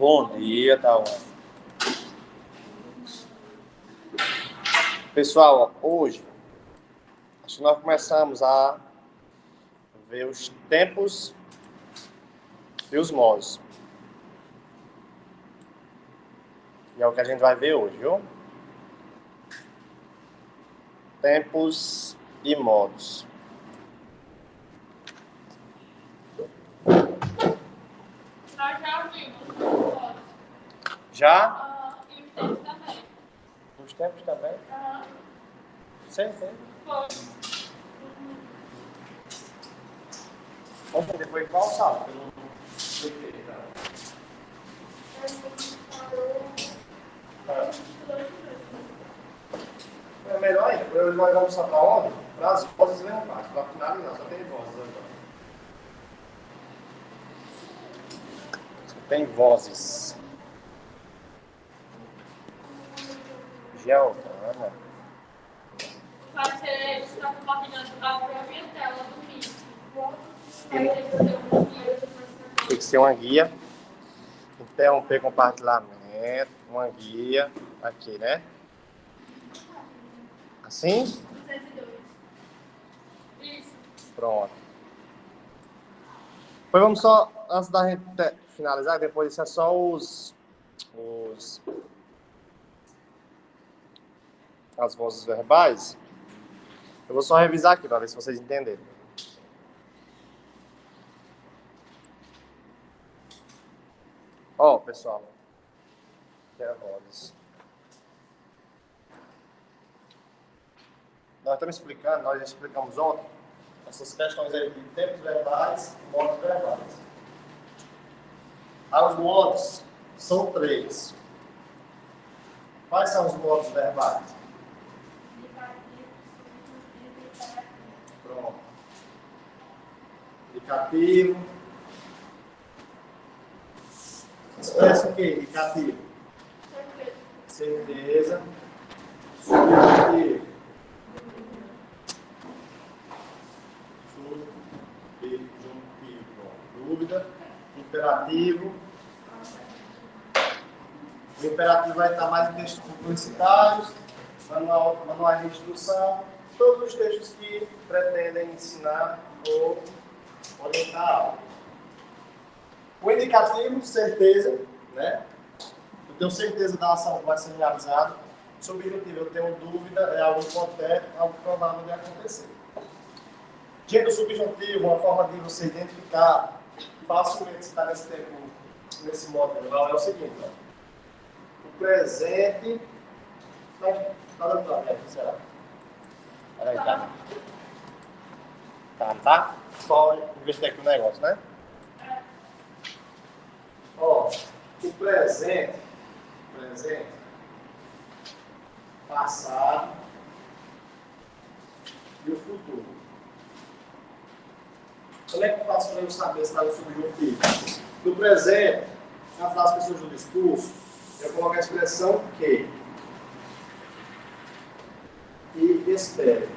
Bom dia, Tauan. Pessoal, hoje acho que nós começamos a ver os tempos e os modos. E é o que a gente vai ver hoje, viu? Tempos e modos. Nós já vimos. Já? E os tempos também. Os tempos também? Sim. Foi. Vamos ver, foi qual sala? Eu não expliquei, tá? É melhor ainda, nós vamos só para onde? Para as vozes verbais. Para finalizar, só tem vozes agora. Só tem vozes. Giovana. Vai ser, você está compartilhando a própria tela do Meet. Vai ter que ser um guia. Tem que ser uma guia. Interromper compartilhamento. Uma guia. Aqui, né? Assim? 202. Isso. Pronto. Depois vamos só, antes da gente finalizar, depois isso é só as vozes verbais. Eu vou só revisar aqui para ver se vocês entenderam. Ó, pessoal. Aqui é a vozes. Nós estamos explicando, nós já explicamos ontem, essas questões aí de tempos verbais e modos verbais. Os modos são 3. Quais são os modos verbais? Pronto. Indicativo. Expressa o quê? Indicativo. Certeza. Subjuntivo. Dúvida. Imperativo. O imperativo vai estar mais em textos publicitários, manuais de instrução, todos os textos que pretendem ensinar ou orientar a aula. O indicativo, certeza, né? Eu tenho certeza da ação que vai ser realizada. O subjuntivo, eu tenho dúvida, é algo hipotético, algo provável de acontecer. Diante do subjuntivo, uma forma de você identificar facilmente se está nesse modo verbal é o seguinte, ó. O presente. Não, está dando pra mim, será? Peraí, tá? Só investir aqui o negócio, né? Ó, o presente, passado e o futuro. Como é que eu faço para eu saber se está no subjuntivo? No presente, na frase que surge no discurso, eu coloco a expressão que e espere.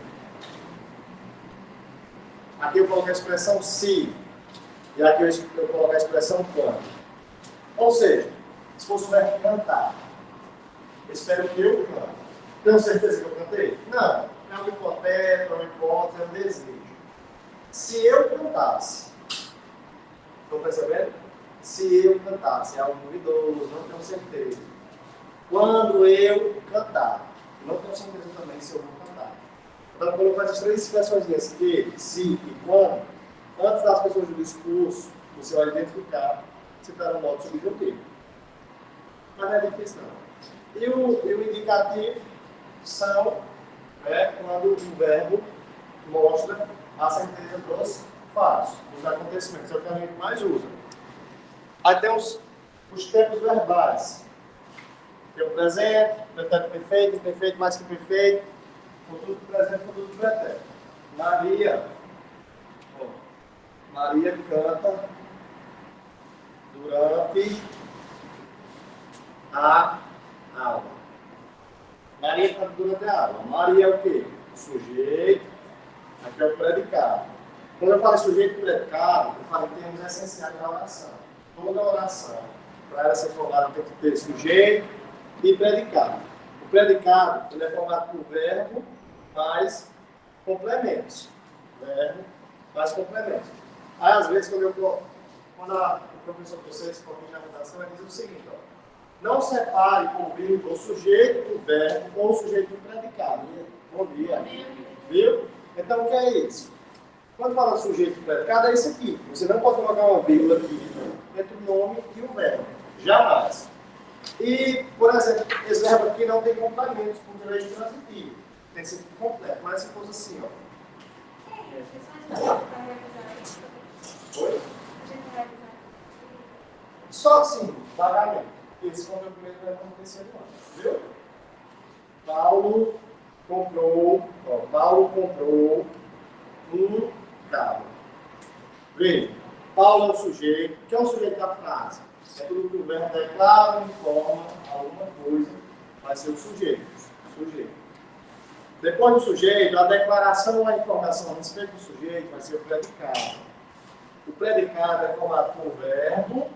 Aqui eu coloco a expressão se e aqui eu coloco a expressão quando. Ou seja, se fosse o verbo cantar, espero que eu cante. Tenho certeza que eu cantei? Não. É um hipotético, é um hipótese, é um desejo. Se eu cantasse, estão percebendo? Se eu cantasse, é algo duvidoso, não tenho certeza. Quando eu cantar, não tenho certeza também se eu vou cantar. Então, quando eu faço as 3 expressões dessas, que, se e quando, antes das pessoas do discurso, você vai identificar se está no modo subjuntivo. Mas não é difícil, não. E o indicativo são quando o verbo mostra a certeza dos fatos, dos acontecimentos. É o que a gente mais usa. Aí tem os tempos verbais. Tem o presente, pretérito perfeito, imperfeito, mais que perfeito, futuro presente, futuro pretérito. Maria canta durante a aula. Maria canta durante a aula. Maria é o quê? Sujeito. Aqui é o predicado. Quando eu falo sujeito e predicado, eu falo em termos essenciais da oração. Toda oração Para ela ser formada tem que ter sujeito e predicado. O predicado ele é formado por verbo mais complementos. Verbo mais complementos. Aí, às vezes, quando o professor de vocês corrige a redação, ele diz o seguinte, ó, não separe por vírgula o sujeito do verbo ou o sujeito do predicado. Bom dia. Viu? Então, o que é isso? Quando fala sujeito do predicado, é isso aqui. Você não pode colocar uma vírgula aqui entre o nome e o verbo. Jamais. E, por exemplo, esse verbo aqui não tem complementos com direito transitivo. Tem que ser completo. Mas se fosse assim, ó. Oi? Só assim, vagamente. Esse foi o meu primeiro vai acontecer antes, viu? Paulo comprou um carro. Veja, Paulo é o sujeito. O que é o sujeito da frase? É tudo que o verbo declara ou informa alguma coisa, vai ser o sujeito. Depois do sujeito, a declaração ou a informação a respeito do sujeito vai ser o predicado. O predicado é formado por verbo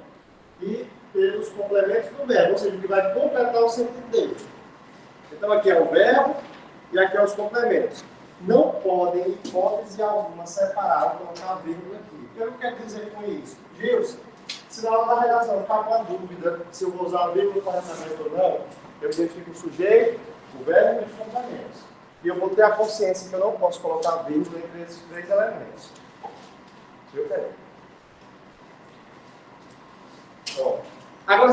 e pelos complementos do verbo, ou seja, o que vai completar o sentido dele. Então aqui é o verbo e aqui é os complementos. Não podem, em hipótese alguma, separar ou colocar vírgula aqui. O que eu quero dizer com isso? Gilson, se na hora da redação ficar com a dúvida se eu vou usar a vírgula corretamente ou não, eu identifico o sujeito, o verbo e os complementos. E eu vou ter a consciência que eu não posso colocar vírgula entre esses três elementos. Viu, Pedro? Agora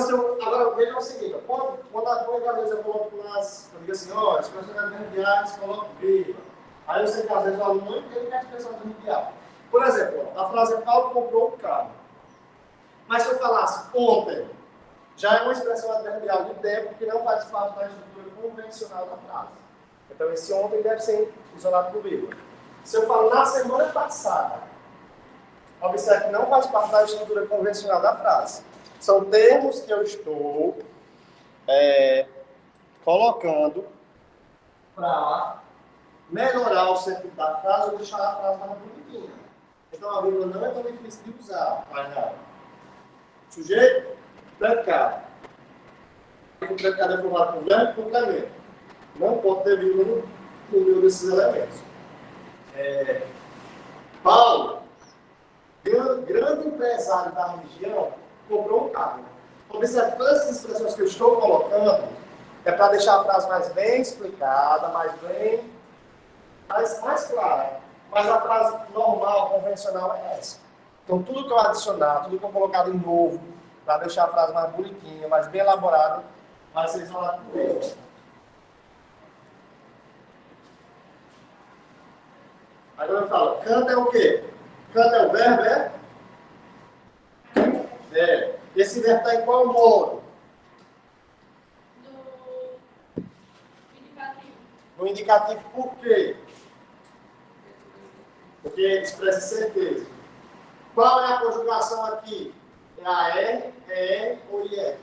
veja o seguinte, quando a coisa, às vezes eu coloco eu digo assim, ó, as expressões adverbiais, coloco vírgula. Aí eu sei que às vezes o aluno não entende que é a expressão adverbial. Por exemplo, a frase é Paulo comprou um carro. Mas se eu falasse ontem, já é uma expressão adverbial de tempo que não faz parte da estrutura convencional da frase. Então esse ontem deve ser isolado por vírgula. Se eu falo na semana passada, observe que não faz parte da estrutura convencional da frase. São termos que eu estou colocando para melhorar o sentido da frase ou deixar a frase mais bonitinha. Então a vírgula não é tão difícil de usar. Sujeito, predicado. O predicado é formado por verbo e complemento. Não pode ter vírgula no meio desses elementos. Paulo, grande empresário da região, comprou um carro. Observe, todas essas expressões que eu estou colocando é para deixar a frase mais bem explicada, mais clara. Mas a frase normal, convencional é essa. Então, tudo que eu adicionar, tudo que eu colocar de novo, para deixar a frase mais bonitinha, mais bem elaborada, vai ser isolado por ele. Agora eu falo, canta é o quê? Canta é o verbo, é? Esse verbo está em qual modo? No indicativo. No indicativo por quê? Porque expressa certeza. Qual é a conjugação aqui? É a R, ou IR?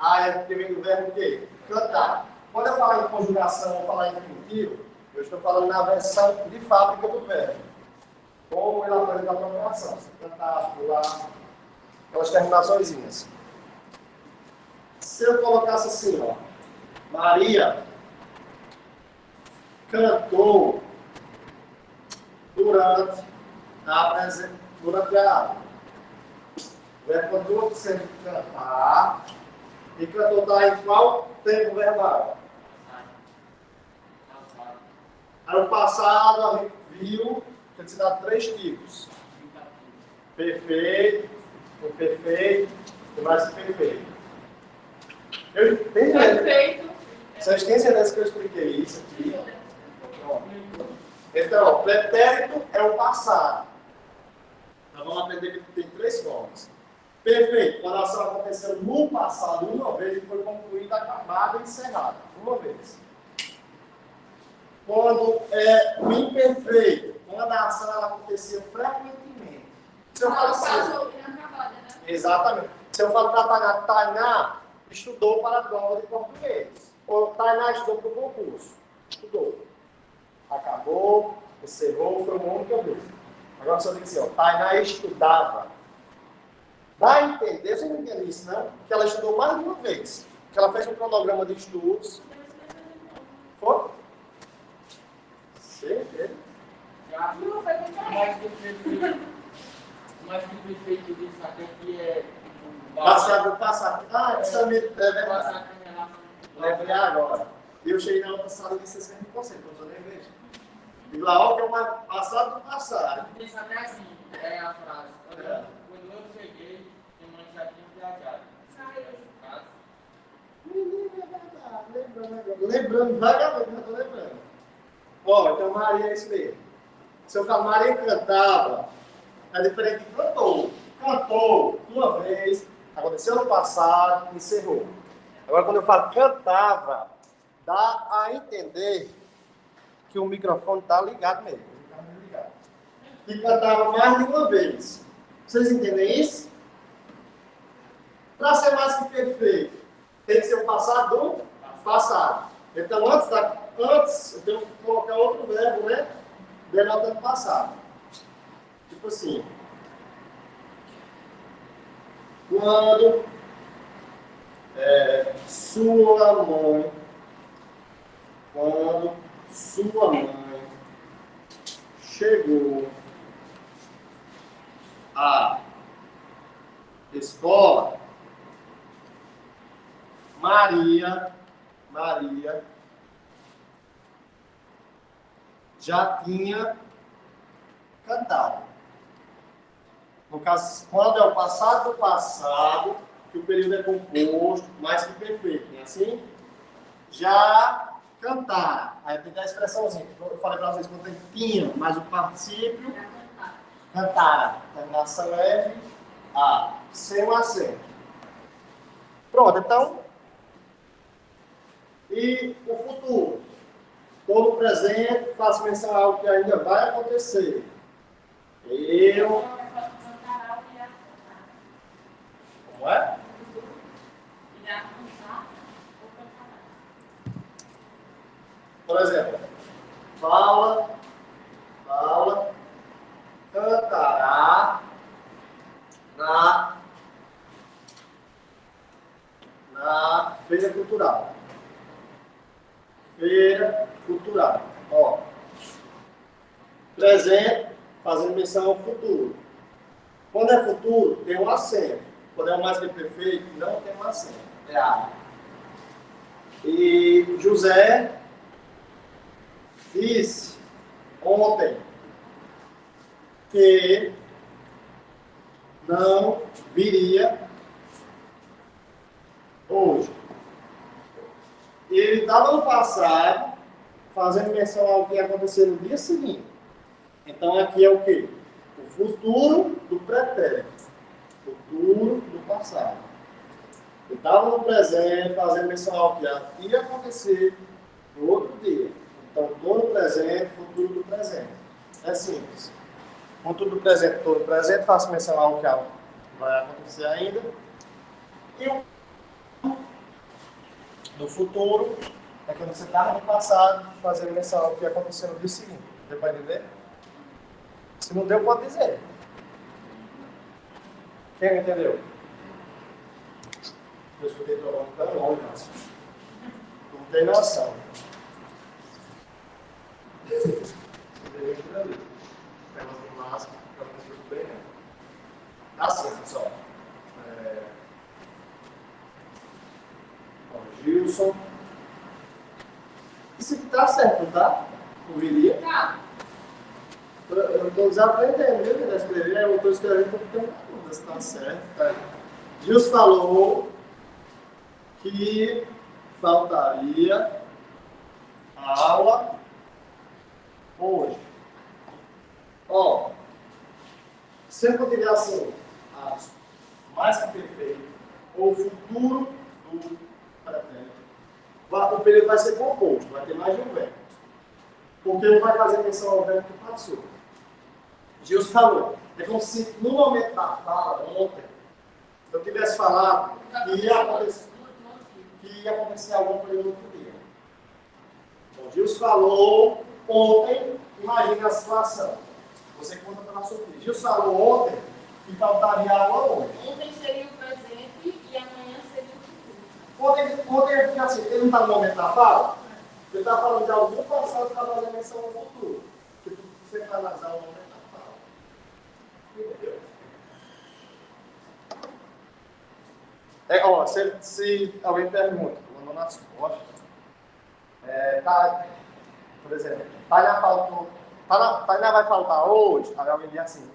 A é porque vem do verbo o quê? Cantar. Quando eu falar em conjugação ou falar em infinitivo, eu estou falando na versão de fábrica do verbo. Como ele apresenta a programação. Se cantar, pular, aquelas terminaçõezinhas. Se eu colocasse assim, ó, Maria cantou durante a aula. O verbo continua sendo cantar. E cantou está em qual tempo verbal? Aí o passado a gente viu que se dá 3 tipos. Perfeito, imperfeito e mais perfeito. Perfeito. Vocês têm certeza que eu expliquei isso aqui? Então, pretérito é o passado. Nós vamos aprender que tem 3 formas. Perfeito. Quando a ação aconteceu no passado uma vez e foi concluída, acabada e encerrada. Uma vez. Quando é o imperfeito, quando a ação ela acontecia frequentemente. Se eu falo assim, inacabada, né? exatamente. Se eu falo para Tainá, estudou para a prova de português. Ou Tainá estudou para o concurso. Estudou. Acabou, encerrou, foi uma única vez. Agora se eu digo assim, ó, Tainá estudava. Dá a entender, você não entende isso, não? Que ela estudou mais de uma vez. Que ela fez um cronograma de estudos. Foi? Sei, sei. Não, foi muito Mas que o prefeito disse até que é Passado. Isso é verdade. passar com relação. Lembrei agora. Eu cheguei na outra sala e disse esse mesmo conceito, não estou nem vendo. Digo lá, ó, que é uma passado do passado. Disse até assim, é a frase. Quando eu cheguei, minha mãe já tinha viajado. Menino, é verdade. Lembrando, vagamente, não estou lembrando. Ó, então Maria é isso mesmo. Se eu falar Maria cantava, é diferente de cantou. Cantou uma vez, aconteceu no passado, encerrou. Agora, quando eu falo cantava, dá a entender que o microfone está ligado mesmo. E cantava mais de uma vez. Vocês entendem isso? Para ser mais que perfeito, tem que ser o passado do passado. Então, antes, eu tenho que colocar outro verbo, né? Denotando passado. Tipo assim. Quando sua mãe chegou à escola, Maria já tinha cantado. No caso, quando é o passado do passado, que o período é composto, mais que perfeito, não é assim? Já cantara. Aí tem a expressãozinha, que eu falei para vocês, quando tem tinha, mas o particípio, cantara. Terminação leve, a, sem um acento. Pronto, então. E o futuro. Todo presente, faço menção a algo que ainda vai acontecer. Como é? Por exemplo, Paula cantará na feira cultural. Feira cultural. Ó. Presente, fazendo menção ao futuro. Quando é futuro, tem um acento. Quando é o mais que perfeito, não tem um acento. É A. E José disse ontem que não viria hoje. Ele estava no passado, fazendo menção ao que ia acontecer no dia seguinte. Então aqui é o quê? O futuro do pretérito. Futuro do passado. Ele estava no presente, fazendo menção ao que ia acontecer no outro dia. Então, estou no presente, futuro do presente. É simples. Futuro do presente, estou no presente, faço menção ao que vai acontecer ainda. E o do futuro é quando você está no passado, fazendo menção ao que aconteceu no dia seguinte. Deu para entender? Se não deu, pode dizer. Quem não entendeu? Eu escutei trovão tão longe, mas não tem noção. Negócio de máscara, para não se bem, né? Assim, pessoal. Gilson. Isso tá certo, tá? O viria? Tá. Eu estou desaprendendo, viu? De escrever, eu estou escrevendo, estou ficando na dúvida se está certo. Tá? Gilson falou que faltaria aula hoje. Ó, sempre que tiver assim, mais que perfeito, ou futuro do pretérito, o período vai ser composto, vai ter mais de um verbo. Porque ele vai fazer menção ao verbo que passou. Gilson falou. É como se no momento da fala, ontem, eu tivesse falado que ia acontecer algum período no outro dia. Então, Gilson falou ontem, imagine a situação. Você conta para a sua filha. Gilson falou ontem que faltaria aula hoje. Ontem seria o presente e amanhã seria o futuro. Ontem ele não está no momento da fala? Ele está falando de algo do passado que está fazendo menção ao futuro. Que você vai analisar o momento da fala. Entendeu? Se alguém pergunta, mandou nas costas, por exemplo, Tainá vai faltar hoje? Aí alguém diz assim,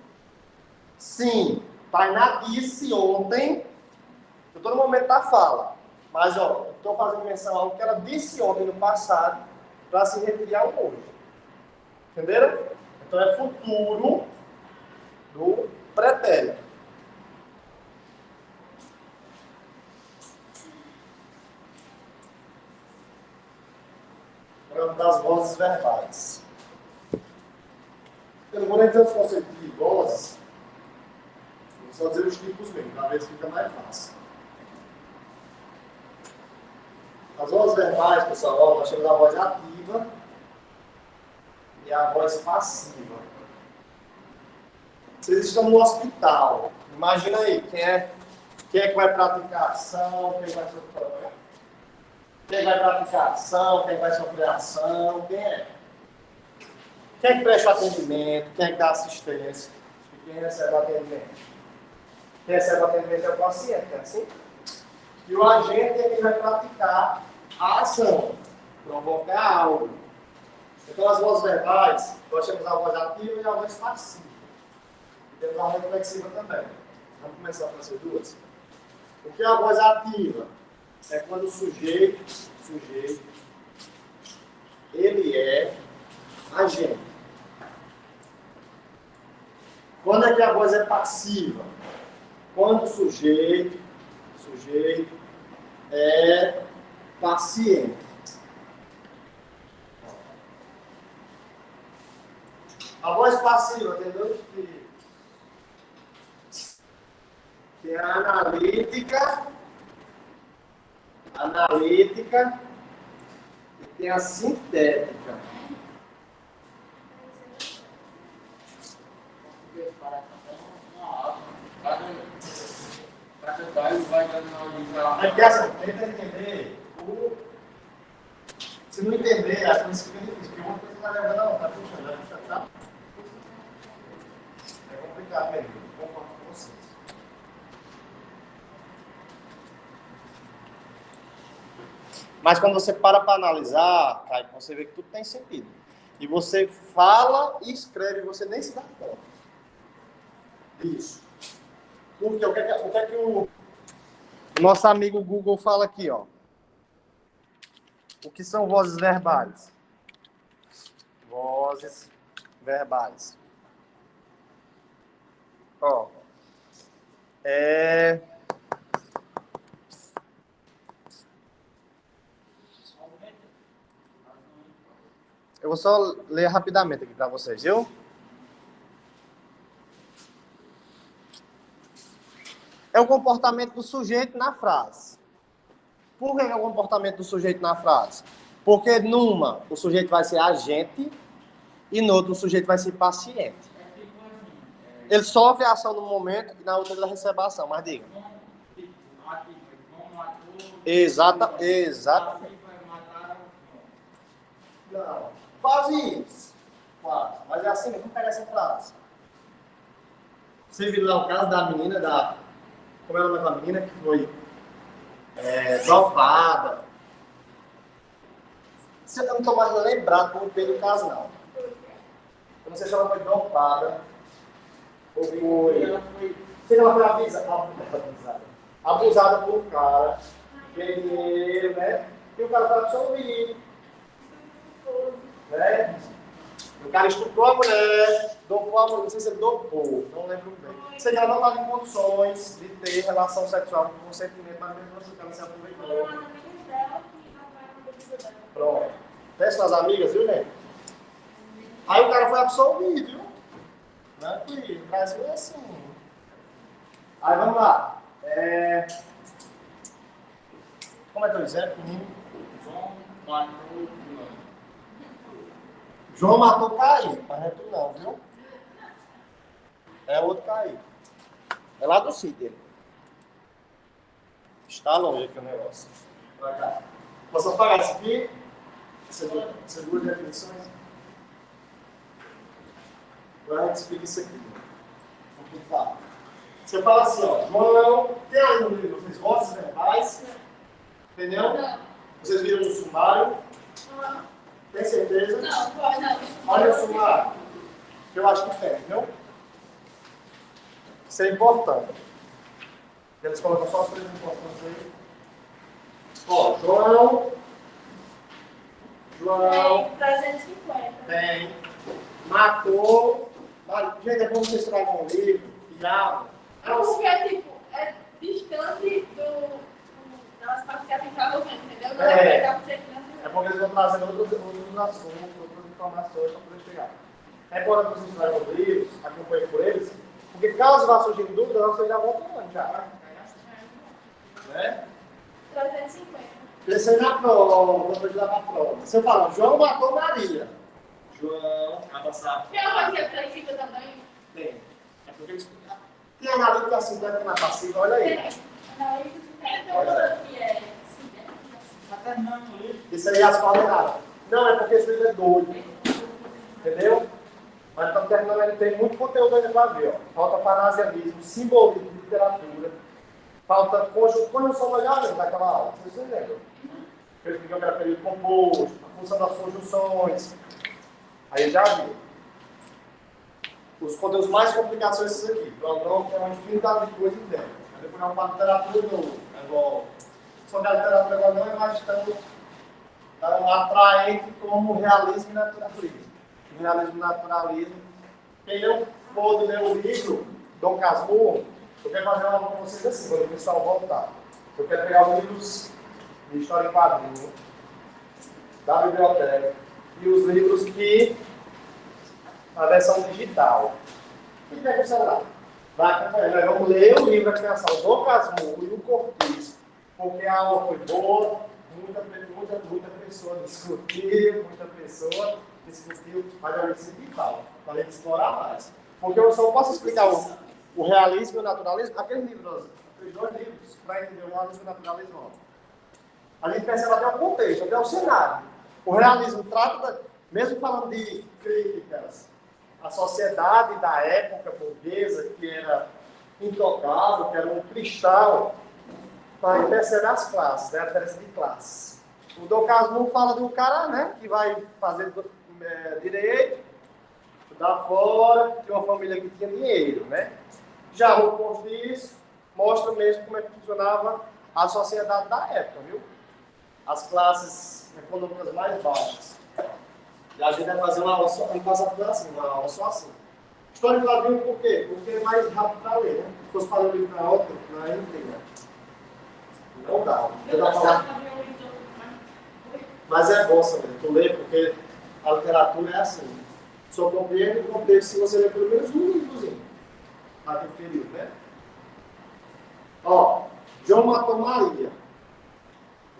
sim, Tainá disse ontem, eu estou no momento da fala, mas estou fazendo menção a algo que ela disse ontem no passado, para se referir ao hoje. Entenderam? Então é futuro do pretérito. Das vozes verbais. Eu não vou nem dizer os conceitos de vozes, vou só dizer os tipos mesmo, para ver se fica mais fácil. As vozes verbais, pessoal, nós temos a voz ativa e a voz passiva. Vocês estão no hospital, imagina aí, quem é que vai praticar ação, quem vai sofrer. Quem vai praticar ação, quem vai sofrer ação, quem é? Quem é que presta atendimento, quem é que dá assistência, e quem recebe o atendimento? Quem recebe o atendimento é o paciente, é assim? E o agente é quem vai praticar a ação, provocar algo. Então as vozes verbais, nós temos a voz ativa e a voz passiva. E temos a voz reflexiva também. Vamos começar com essas duas. O que é a voz ativa? É quando o sujeito, ele é agente. Quando é que a voz é passiva? Quando o sujeito é paciente. A voz passiva tem dois tipos. Tem a analítica e tem a sintética. É que essa, tenta entender. Se não entender, acho que isso fica difícil, porque uma coisa está levando a outra, tá? É complicado mesmo, concordo com vocês. Mas quando você para analisar, Caio, você vê que tudo tem sentido. E você fala e escreve, você nem se dá conta. Isso. Porque o que é que o nosso amigo Google fala aqui, ó? O que são vozes verbais? Vozes verbais. Ó. Eu vou só ler rapidamente aqui para vocês, viu? É o comportamento do sujeito na frase. Por que é o comportamento do sujeito na frase? Porque numa, o sujeito vai ser agente e no outro, o sujeito vai ser paciente. Ele sofre a ação no momento e na outra ele recebe a ação. Mas diga. Exatamente. Não. Quase isso. Quase. Mas é assim, vamos pegar essa frase. Você viu lá o caso da menina, como é o nome daquela menina que foi dropada. Você não estou mais lembrado como veio o caso, não. Eu não sei se ela foi dropada ou foi... Se ela foi abusada por um cara, ganhou dinheiro, né? E o cara foi absolvido. Né? O cara estuprou a mulher, dopou a mulher, não sei se ele dopou, não lembro bem. Sei que ela não estava em condições de ter relação sexual com consentimento, mas mesmo assim ela se aproveitou. Pronto. Teste com as amigas, viu, gente? Aí o cara foi absolvido, viu? Né? E o Brasil é assim. Aí vamos lá. Como é que eu disse? João matou Caim, mas não é tu não, viu? É outro Caim. É lá do sítio dele. Está longe aqui o negócio. Vai cá. Posso apagar isso aqui? Essas duas definições? Agora a gente explica isso aqui. Vamos tentar. Você fala assim, ó, João, tem aí no livro vocês vozes verbais, entendeu? Não. Vocês viram no sumário, Não. tem certeza? Não, pode não. Olha o sumário, que eu acho que tem, viu? Isso é importante. Eles colocam só as coisas importantes aí. Ó, João, Tem 350. tem, matou, gente, é bom vocês tragam um livro, diabo. Porque, tipo, é distante das partes que a gente estava vendo, entendeu? Não É. vai pegar pra você que É porque eles vão trazendo outros assuntos, outras informações para poder chegar. É importante vocês tragam os livros, acompanhem por eles, porque caso vá surgir dúvida, vocês já voltam lá, já. Né? 350. Pensei na prova, depois da prova. Você fala, João matou Maria. João, avançar. Tem uma coisa que fica também? Tem. É porque eles... Tem analítica 50 na passiva, olha aí. Tem outra que é 50. Está terminando o livro. Isso aí é as coordenadas. Não, é porque esse livro é doido. Entendeu? Mas estamos terminando, ele tem muito conteúdo ainda para ver. Ó. Falta parasianismo, simbolismo, literatura. Falta conjunção melhor mesmo daquela aula. Vocês lembram? Ele explicou que era período composto, a função das conjunções. Aí já viu. Os conteúdos mais complicados são esses aqui. Programa tem uma infinidade de coisas dentro. Aí depois é uma literatura novo. Só que a literatura agora não é mais tão atraente como o realismo e naturalismo. O realismo e naturalismo. Quem não pôde ler o livro, Dom Casmurro, eu quero fazer uma aula com vocês assim, quando o pessoal voltar. Eu quero pegar os livros de história em quadrinho, da biblioteca, e os livros que a versão digital. O que é que o celular? Vai acompanhando. Vamos ler o livro da criação do Casmurro e o Cortiço, porque a aula foi boa, muita pessoa discutiu, mas eu disse digital, para a gente explorar mais. Porque eu só posso explicar o realismo e o naturalismo, aqueles livros, aqueles dois livros, para entender o realismo e o naturalismo. A gente percebe até o contexto, até o cenário. O realismo trata, mesmo falando de críticas, a sociedade da época burguesa, que era intocável, que era um cristal, para perceber as classes, né? A diferença de classes. O Dom Casmurro fala de um cara, né, que vai fazer direito, estudar fora, de uma família que tinha dinheiro, né? Já o Cortiço mostra mesmo como é que funcionava a sociedade da época, viu? As classes econômicas mais baixas. E a gente vai fazer uma aula só, assim, uma aula só assim. História de quadrinho por quê? Porque é mais rápido para ler, né? Se fosse para ler um livro para outra, não é inteira. Não dá. Mas é bom saber, tu lê, porque a literatura é assim. Só compreende o contexto se você ler pelo menos um livrozinho. Naquele período, né? Ó, João matou Maria.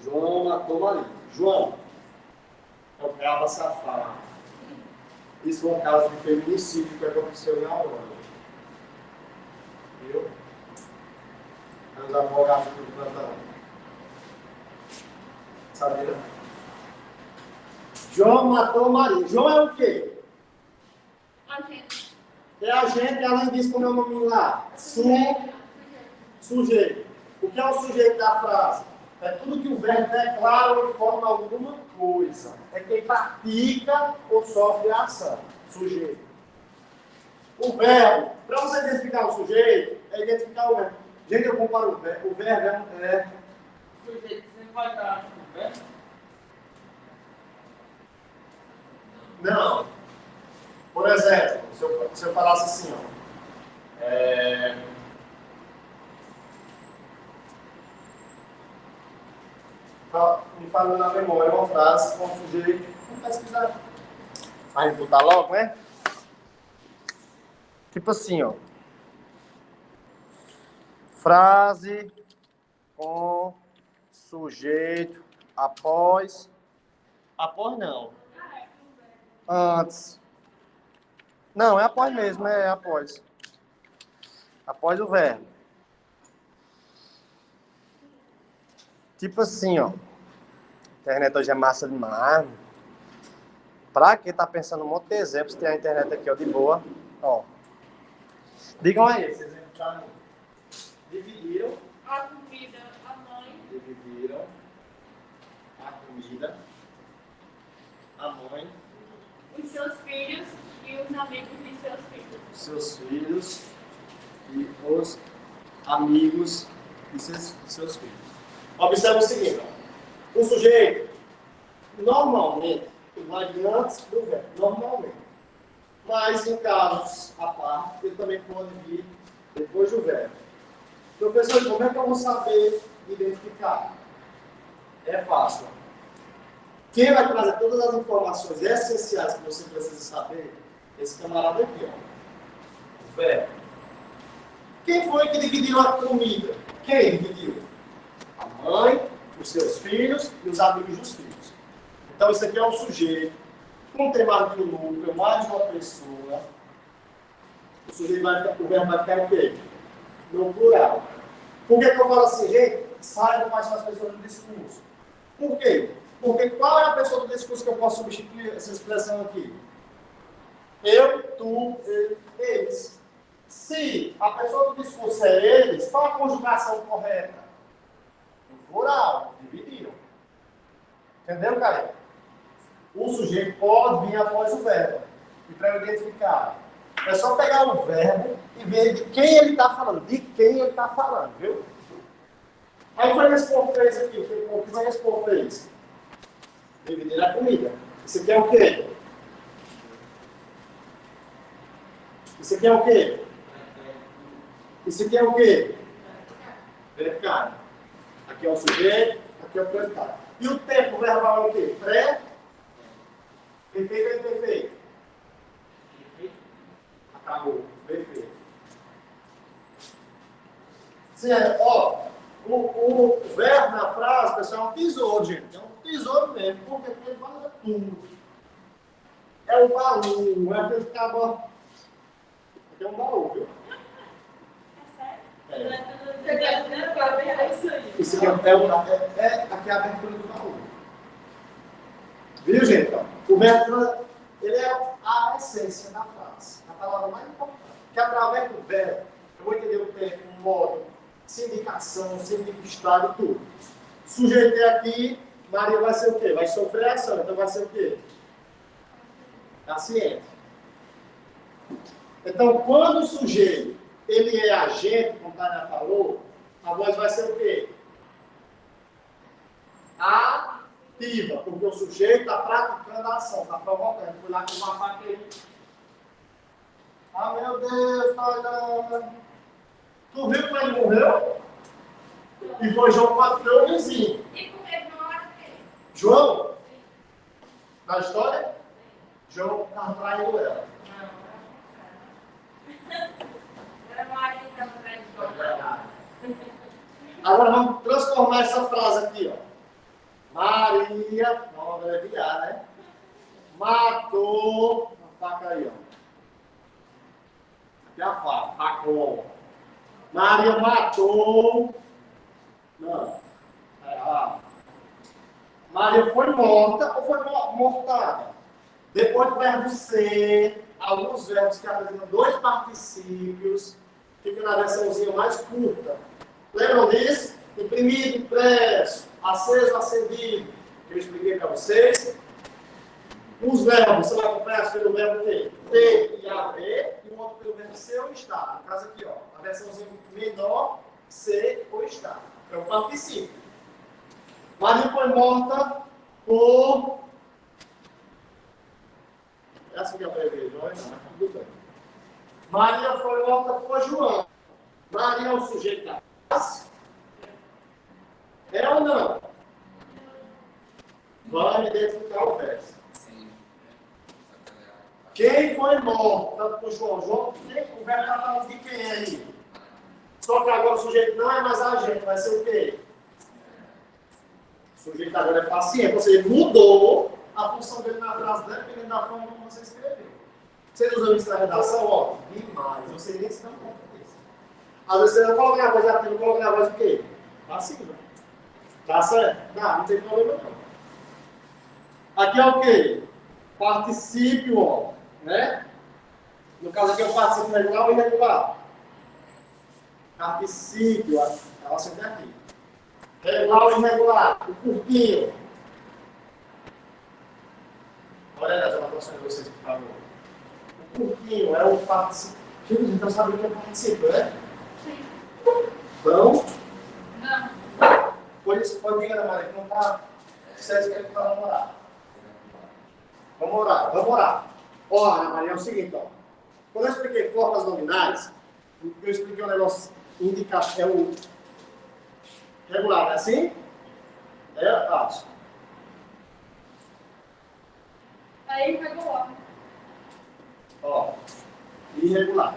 João matou Maria. João é o cabo safado. Isso foi um caso de feminicídio que aconteceu na Holanda. Viu? Os advogados do plantão. Sabia? João matou Maria. João é o quê? É a gente, além disso, como é o nome lá? Sujeito. O que é o sujeito da frase? É tudo que o verbo declara ou informa alguma coisa. É quem pratica ou sofre a ação. Sujeito. O verbo, para você identificar o sujeito, é identificar o verbo. Gente, eu comparo o verbo. O verbo é... O sujeito sempre vai estar no verbo? Não. Por exemplo, se eu falasse assim, ó. Me falando na memória uma frase com o sujeito. Vamos pesquisar. Aí botar logo, né? Tipo assim, ó. Frase com sujeito após. Após não. Antes. Não, é após mesmo, é após. Após o verbo. Tipo assim, ó. A internet hoje é massa demais. Pra quem tá pensando um monte de exemplos, tem a internet aqui, ó, de boa. Ó. Digam aí, esses exemplos tá? Dividiram. A comida, a mãe, Dividiram a comida, a mãe, os seus filhos e os amigos de seus filhos. os seus filhos e os amigos de seus filhos. Observe o seguinte, ó. O sujeito, normalmente, vai antes do verbo, normalmente. Mas, em casos à parte, ele também pode vir depois do verbo. Professor, como é que eu vou saber identificar? É fácil. Quem vai trazer todas as informações essenciais que você precisa saber? Esse camarada aqui, ó. O verbo. Quem foi que dividiu a comida? Quem dividiu? A mãe, os seus filhos e os amigos dos filhos. Então, isso aqui é um sujeito. Como tem mais de um núcleo, mais de uma pessoa, o verbo vai ficar o quê? No plural. Por que eu falo assim, gente? Saiba quais são as pessoas do discurso. Por quê? Porque qual é a pessoa do discurso que eu posso substituir essa expressão aqui? Eu, tu, ele, eles. Se a pessoa do discurso é eles, qual a conjugação correta? No plural, dividiram. Entendeu, cara? O sujeito pode vir após o verbo. E para eu identificar, é só pegar o verbo e ver de quem ele está falando. De quem ele está falando, viu? Aí o que vai expor fez aqui? O que vai expor fez? Dividir a comida. Isso aqui é o quê? Isso aqui é o quê? Isso aqui é o quê? Predicado. Aqui é o sujeito, aqui é o predicado. E o tempo verbal é o quê? Pré? Perfeito ou imperfeito? Acabou. Perfeito. Sim, ó, o verbo na frase, pessoal, é um tesouro, gente. É um tesouro mesmo, porque ele fala tudo. É o baú, é aquele que acaba. Aqui é um baú, viu? É sério? Isso aqui aqui é a abertura do baú. Viu, gente? O verbo, ele é a essência da frase. A palavra mais importante. Que através do verbo, eu vou entender o tempo, o modo, sindicação, significado e tudo. Sujeito é aqui, Maria vai ser o quê? Vai sofrer ação, então vai ser o quê? A ciência. Então, quando o sujeito ele é agente, como a Tânia falou, a voz vai ser o quê? Ativa, porque o sujeito está praticando a ação, está provocando. Fui lá com uma faca aí. Ah, meu Deus, tá olhando. Tu viu como ele morreu? E foi João bateu o vizinho. E por que não era quem? João? Na história? João estava traindo ela. Era Maria que estava traindo. Agora vamos transformar essa frase aqui, ó. Maria, não, vai virar, né? Matou a faca aí, ó. Aqui é a faca, facão. Maria matou. Não. Maria foi morta ou foi mortada? Depois do verbo ser, alguns verbos que apresentam dois particípios, fica na versãozinha mais curta. Lembram disso? Imprimido, impresso, aceso, acendido. Que eu expliquei para vocês. Os verbos, você vai acompanhar pelo verbo ter e haver, e o outro pelo verbo ser ou estar. No caso aqui, ó, a versãozinha menor, ser ou estar. É o particípio. Maria foi morta por... É assim que eu prevejo, não é? Tudo bem. Maria foi morta por João. Maria é o sujeito da frase? É ou não? Vamos identificar o verso. Quem foi morta por João? João, o verbo está falando de quem aí? Só que agora o sujeito não é mais agente, vai ser o quê? O sujeito agora é paciente, ou seja, mudou a função dele na frase, dependendo da forma como você escreveu. Você usou isso na redação, ó, demais, você nem se dá conta disso. Às vezes você não coloca na voz ativa, coloca na voz o quê? Passiva. Tá certo? Não tem problema não. Aqui é o quê? Particípio, ó, né? No caso aqui é o particípio regular ou irregular? Particípio, ela sempre aqui. Regular ou irregular? O curtinho. Olha as anotações de vocês, por favor. O curtinho é o particípio. Gente, então sabe o que é particípio, né? Sim. Então, Não. por isso, pode vir, Ana Maria, que não está. Vocês querem que vamos orar. Vamos orar. Ó, Ana Maria, é o seguinte, ó. Quando eu expliquei formas nominais, eu expliquei um negócio indicar, é o regular, não é assim? É fácil. Aí regular. Ó, irregular.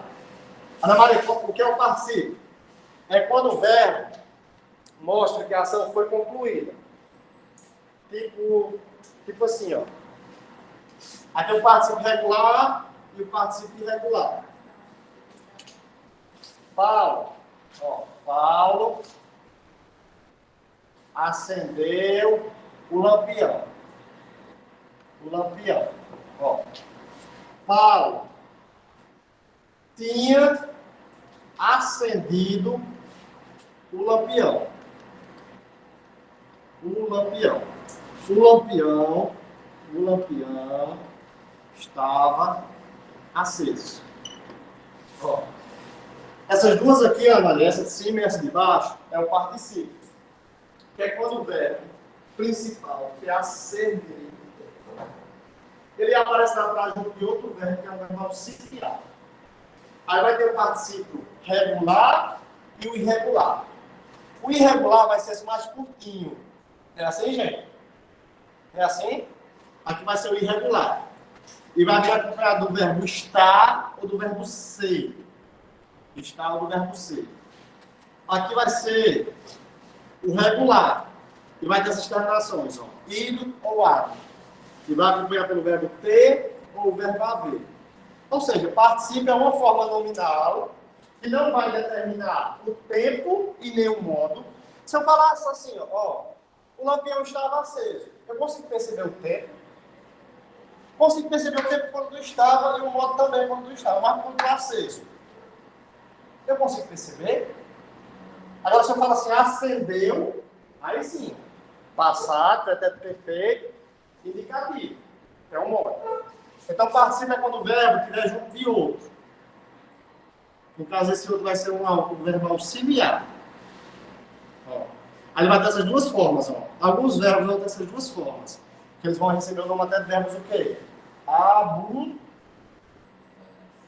Ana Maria, o que é o particípio? É quando o verbo mostra que a ação foi concluída. Tipo assim, ó. Aqui é o particípio regular e o particípio irregular. Paulo acendeu o lampião. Ó. Paulo tinha acendido o lampião. O lampião estava aceso. Ó. Essas duas aqui, Ana, essa de cima e essa de baixo, é o particípio. Que é quando o verbo principal, que é acender, ele aparece na frase de outro verbo, que é o verbo auxiliar. Aí vai ter o particípio regular e o irregular. O irregular vai ser esse mais curtinho. É assim, gente? É assim? Aqui vai ser o irregular. E vai vir acompanhado do verbo estar ou do verbo ser. Estar ou do verbo ser. Aqui vai ser o regular. E vai ter essas terminações, ó. Ido ou ado. E vai acompanhar pelo verbo ter ou o verbo haver. Ou seja, particípio é uma forma nominal que não vai determinar o tempo e nem o modo. Se eu falasse assim, ó, o lampião estava aceso, eu consigo perceber o tempo. Consigo perceber o tempo quando estava e o modo também quando estava, mas quando está aceso. Eu consigo perceber? Agora, se eu falo assim, acendeu, aí sim. Passado, pretérito perfeito, indicativo. É um modo. Então, participa é quando o verbo estiver junto de outro. No caso, esse outro vai ser um verbo auxiliar. Ó. Aí ele vai ter essas duas formas. Ó. Alguns verbos vão ter essas duas formas. Que eles vão receber o nome até de verbos o quê?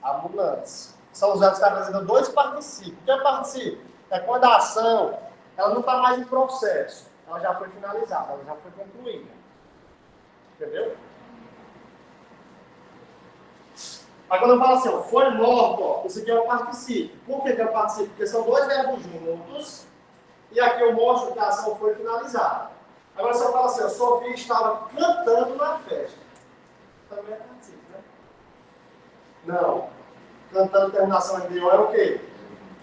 Ambulantes. São os verbos que apresentam dois particípios. O que é particípio? É quando a ação ela não está mais em processo. Ela já foi finalizada, ela já foi concluída. Entendeu? Aí quando eu falo assim, ó, foi morto, ó, isso aqui é o particípio. Por que é o particípio? Porque são dois verbos juntos e aqui eu mostro que a ação foi finalizada. Agora se eu falo assim, ó, Sofia estava cantando na festa. Também é particípio, né? Não. Cantando terminação em DO é o quê?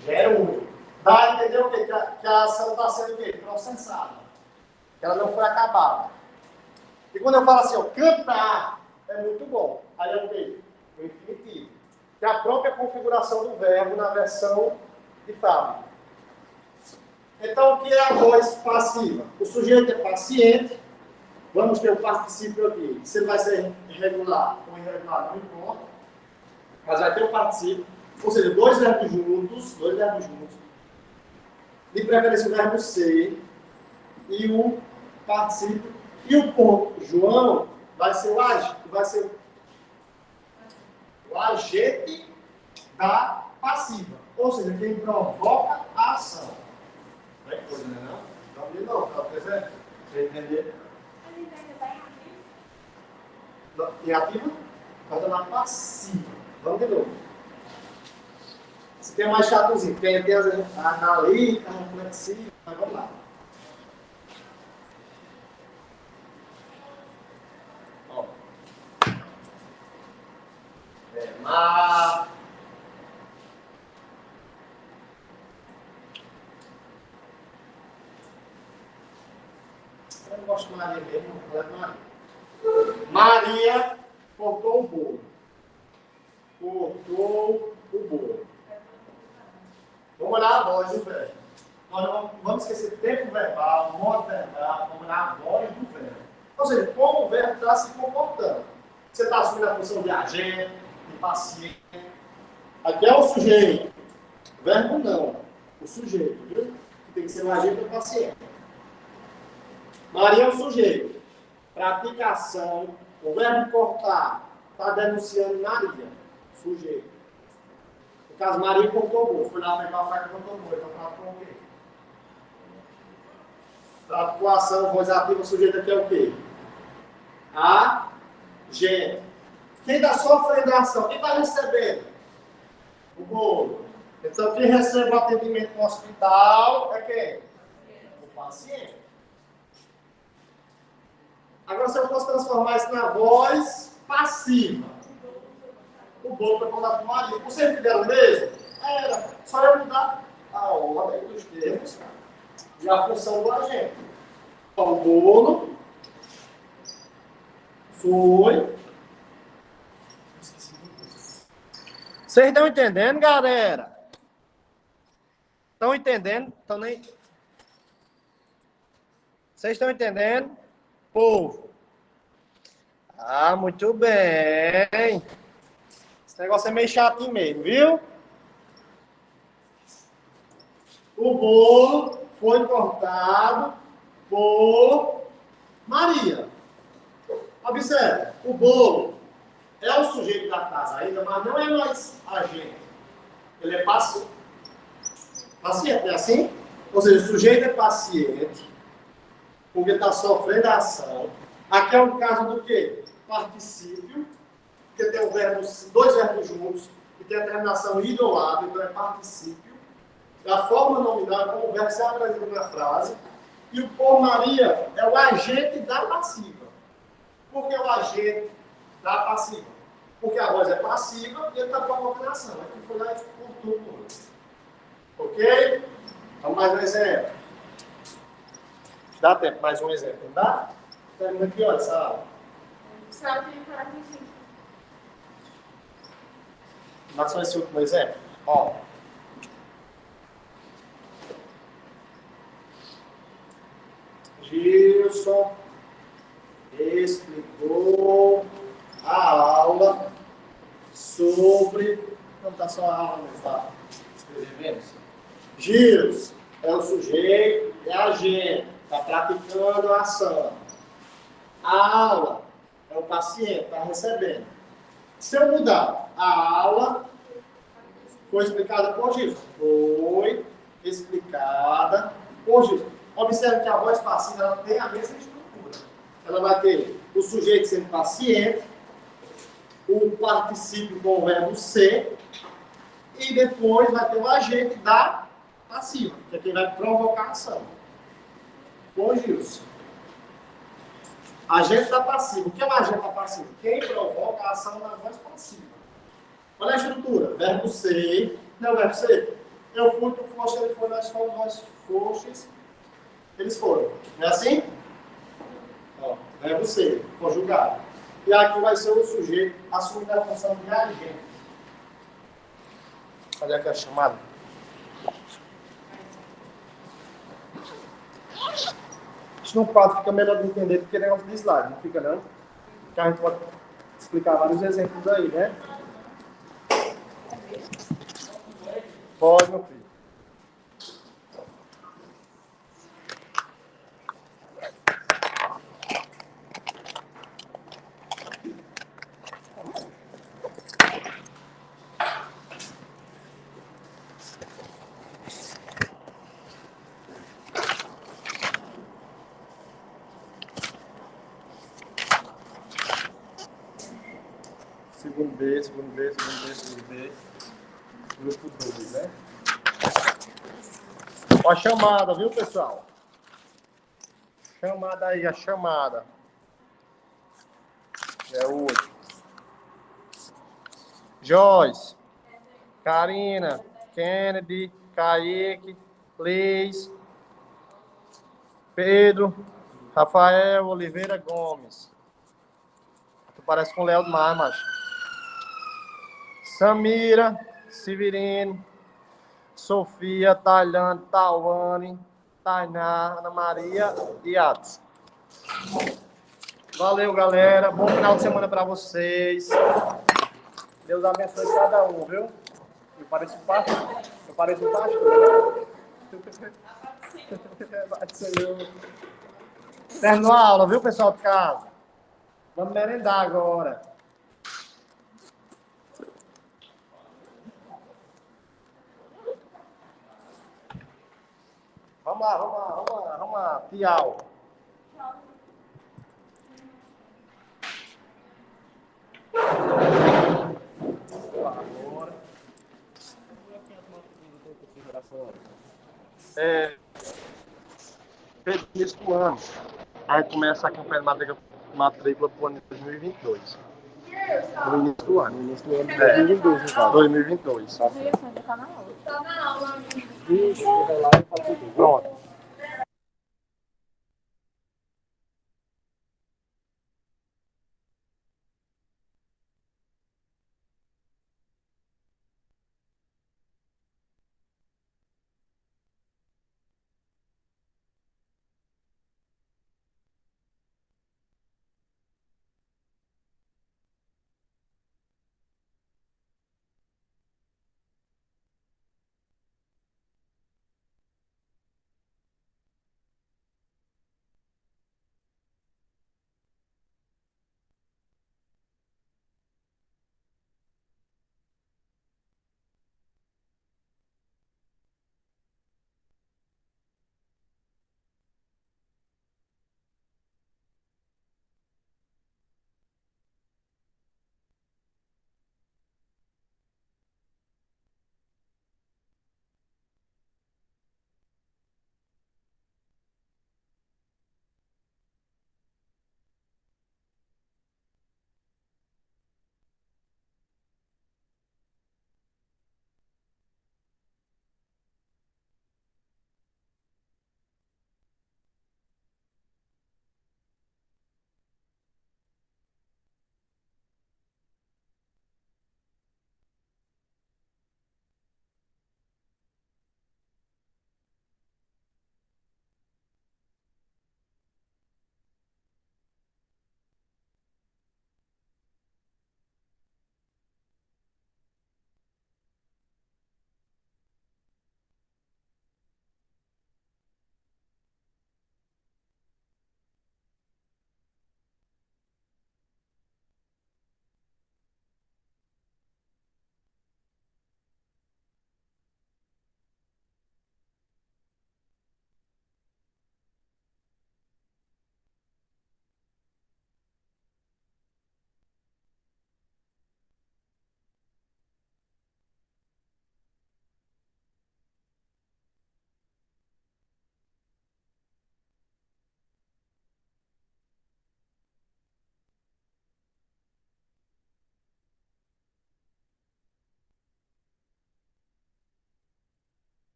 Gerúndio. Dá a entender o quê? Que a ação está sendo o quê? Processada. Ela não foi acabada. E quando eu falo assim, ó, cantar, é muito bom. Aí é o quê? O infinitivo. Que é a própria configuração do verbo na versão de fábrica. Então, o que é a voz passiva? O sujeito é paciente. Vamos ter o particípio aqui. Se ele vai ser regular ou irregular, não importa. Mas vai ter o particípio. Ou seja, dois verbos juntos. De preferência o verbo ser e o particípio. E o ponto João vai ser o agente da passiva. Ou seja, quem provoca a ação. Não é coisa, né? Não, de novo, tá presente? Você entender? Em ativo? Está na passiva. Vamos de novo. Esse aqui é mais chatozinho. Tem analítica, reflexiva. Mas vamos lá. Ó. gosto de Maria mesmo, vou falar de Maria. Maria cortou o bolo. Cortou o bolo. Vamos olhar a voz, hein, velho? Nós não vamos esquecer tempo verbal, modo verbal, vamos olhar a voz do verbo. Ou seja, como o verbo está se comportando. Você está assumindo a função de agente, de paciente. Aqui é o sujeito. O verbo não. O sujeito, viu? Que tem que ser o agente ou o paciente. Maria é o sujeito. Praticação. O verbo cortar está denunciando Maria. Sujeito. No caso, Maria cortou o bolo. Foi lá pegar a faca e cortou o bolo. Então, praticou o quê? Praticou a ação, voz ativa, sujeito aqui é o quê? Agente. Quem está sofrendo a ação? Quem está recebendo? O bolo. Então, quem recebe o atendimento no hospital é quem? O paciente. Agora, se eu fosse transformar isso na voz passiva, o bolo foi contado por Maria. Vocês me deram mesmo? Era. Só eu mudar a ordem dos termos e a função do agente. Então, o bolo foi. Vocês estão entendendo, galera? Estão entendendo? Estão nem... Vocês estão entendendo? Povo. Ah, muito bem. Esse negócio é meio chatinho mesmo, viu? O bolo foi cortado por Maria. Observe, o bolo é o sujeito da frase ainda, mas não é mais agente. Ele é paciente. Paciente, é assim? Ou seja, o sujeito é paciente, porque está sofrendo a ação. Aqui é um caso do quê? Particípio, porque tem dois verbos juntos, e tem a terminação id ou lado, então é particípio. Da forma nominal, é como o verbo se apresenta na frase. E o por Maria é o agente da passiva. Por que o agente da passiva? Porque a voz é passiva e ele está provocando a ação. Aqui foi lá e cortou tudo. Ok? Vamos mais um exemplo. Dá tempo mais um exemplo, não dá? Termina aqui, olha, essa aula. Sabe que 45. Mas só esse último exemplo. Ó. Gilson explicou a aula sobre... Não está só a aula, mas está escrevendo. Gilson é o sujeito, é agente, está praticando a ação. A aula é o paciente, está recebendo. Se eu mudar, a aula foi explicada por Gilson. Foi explicada por Gilson. Observe que a voz passiva ela tem a mesma estrutura. Ela vai ter o sujeito sendo paciente, o particípio com o verbo ser, e depois vai ter o agente da passiva, que é quem vai provocar a ação. Foi Gilson. Agente da passiva. O que é o agente da passiva? Quem provoca a ação na voz passiva. Olha a estrutura. Verbo ser. Não é o verbo ser? Eu fui, tu foste, ele foi, nós fomos, nós fostes. Eles foram. Não é assim? Ó, verbo ser, conjugado. E aqui vai ser o sujeito assumindo a função de agente. Olha aqui a chamada. Isso no quadro fica melhor de entender do que negócio de slide, não fica não? Porque a gente pode explicar vários exemplos aí, né? Pode, meu filho. Segundo B, segundo B, segundo B, segundo B. Grupo 2, né? Ó a chamada, viu, pessoal? Chamada aí, a chamada. É o 8. Joyce, Karina, Kennedy, Kaique, Leis, Pedro, Rafael Oliveira Gomes. Tu parece com o Léo Mar, macho. Samira Severino. Sofia, Tailândia, Tawane, Tainá, Ana Maria e Atos. Valeu, galera. Bom final de semana para vocês. Deus abençoe cada um, viu? Eu pareço um pastor. Eu pareço um pastor. Terminou a aula, viu, pessoal de casa? Vamos merendar agora. Vamos lá, vamos lá, vamos lá, vamos lá. Tchau. Sexto ano. Aí começa a campanha de matrícula para o ano de 2022. No início do ano. No início do ano de 2022, no caso. 2022. Tá na aula. Isso, eu vou lá e faço tudo. Pronto.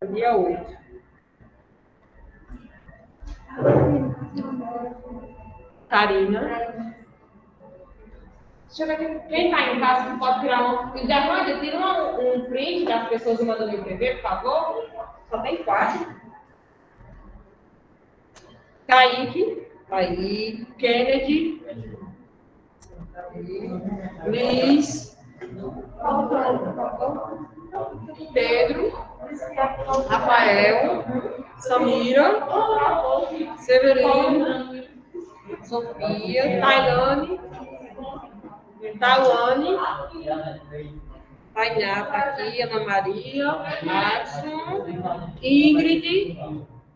Dia 8. Karina. Deixa eu ver quem está em casa pode tirar um. Germândia, tira um print das pessoas e manda me escrever, por favor. Só tem 4. Kaique. Aí. Kennedy. Liz. Pedro. Rafael. Samira. Severino. Sofia. Tailane. Tawane, Tainá tá aqui, Ana Maria, Adson, Ingrid.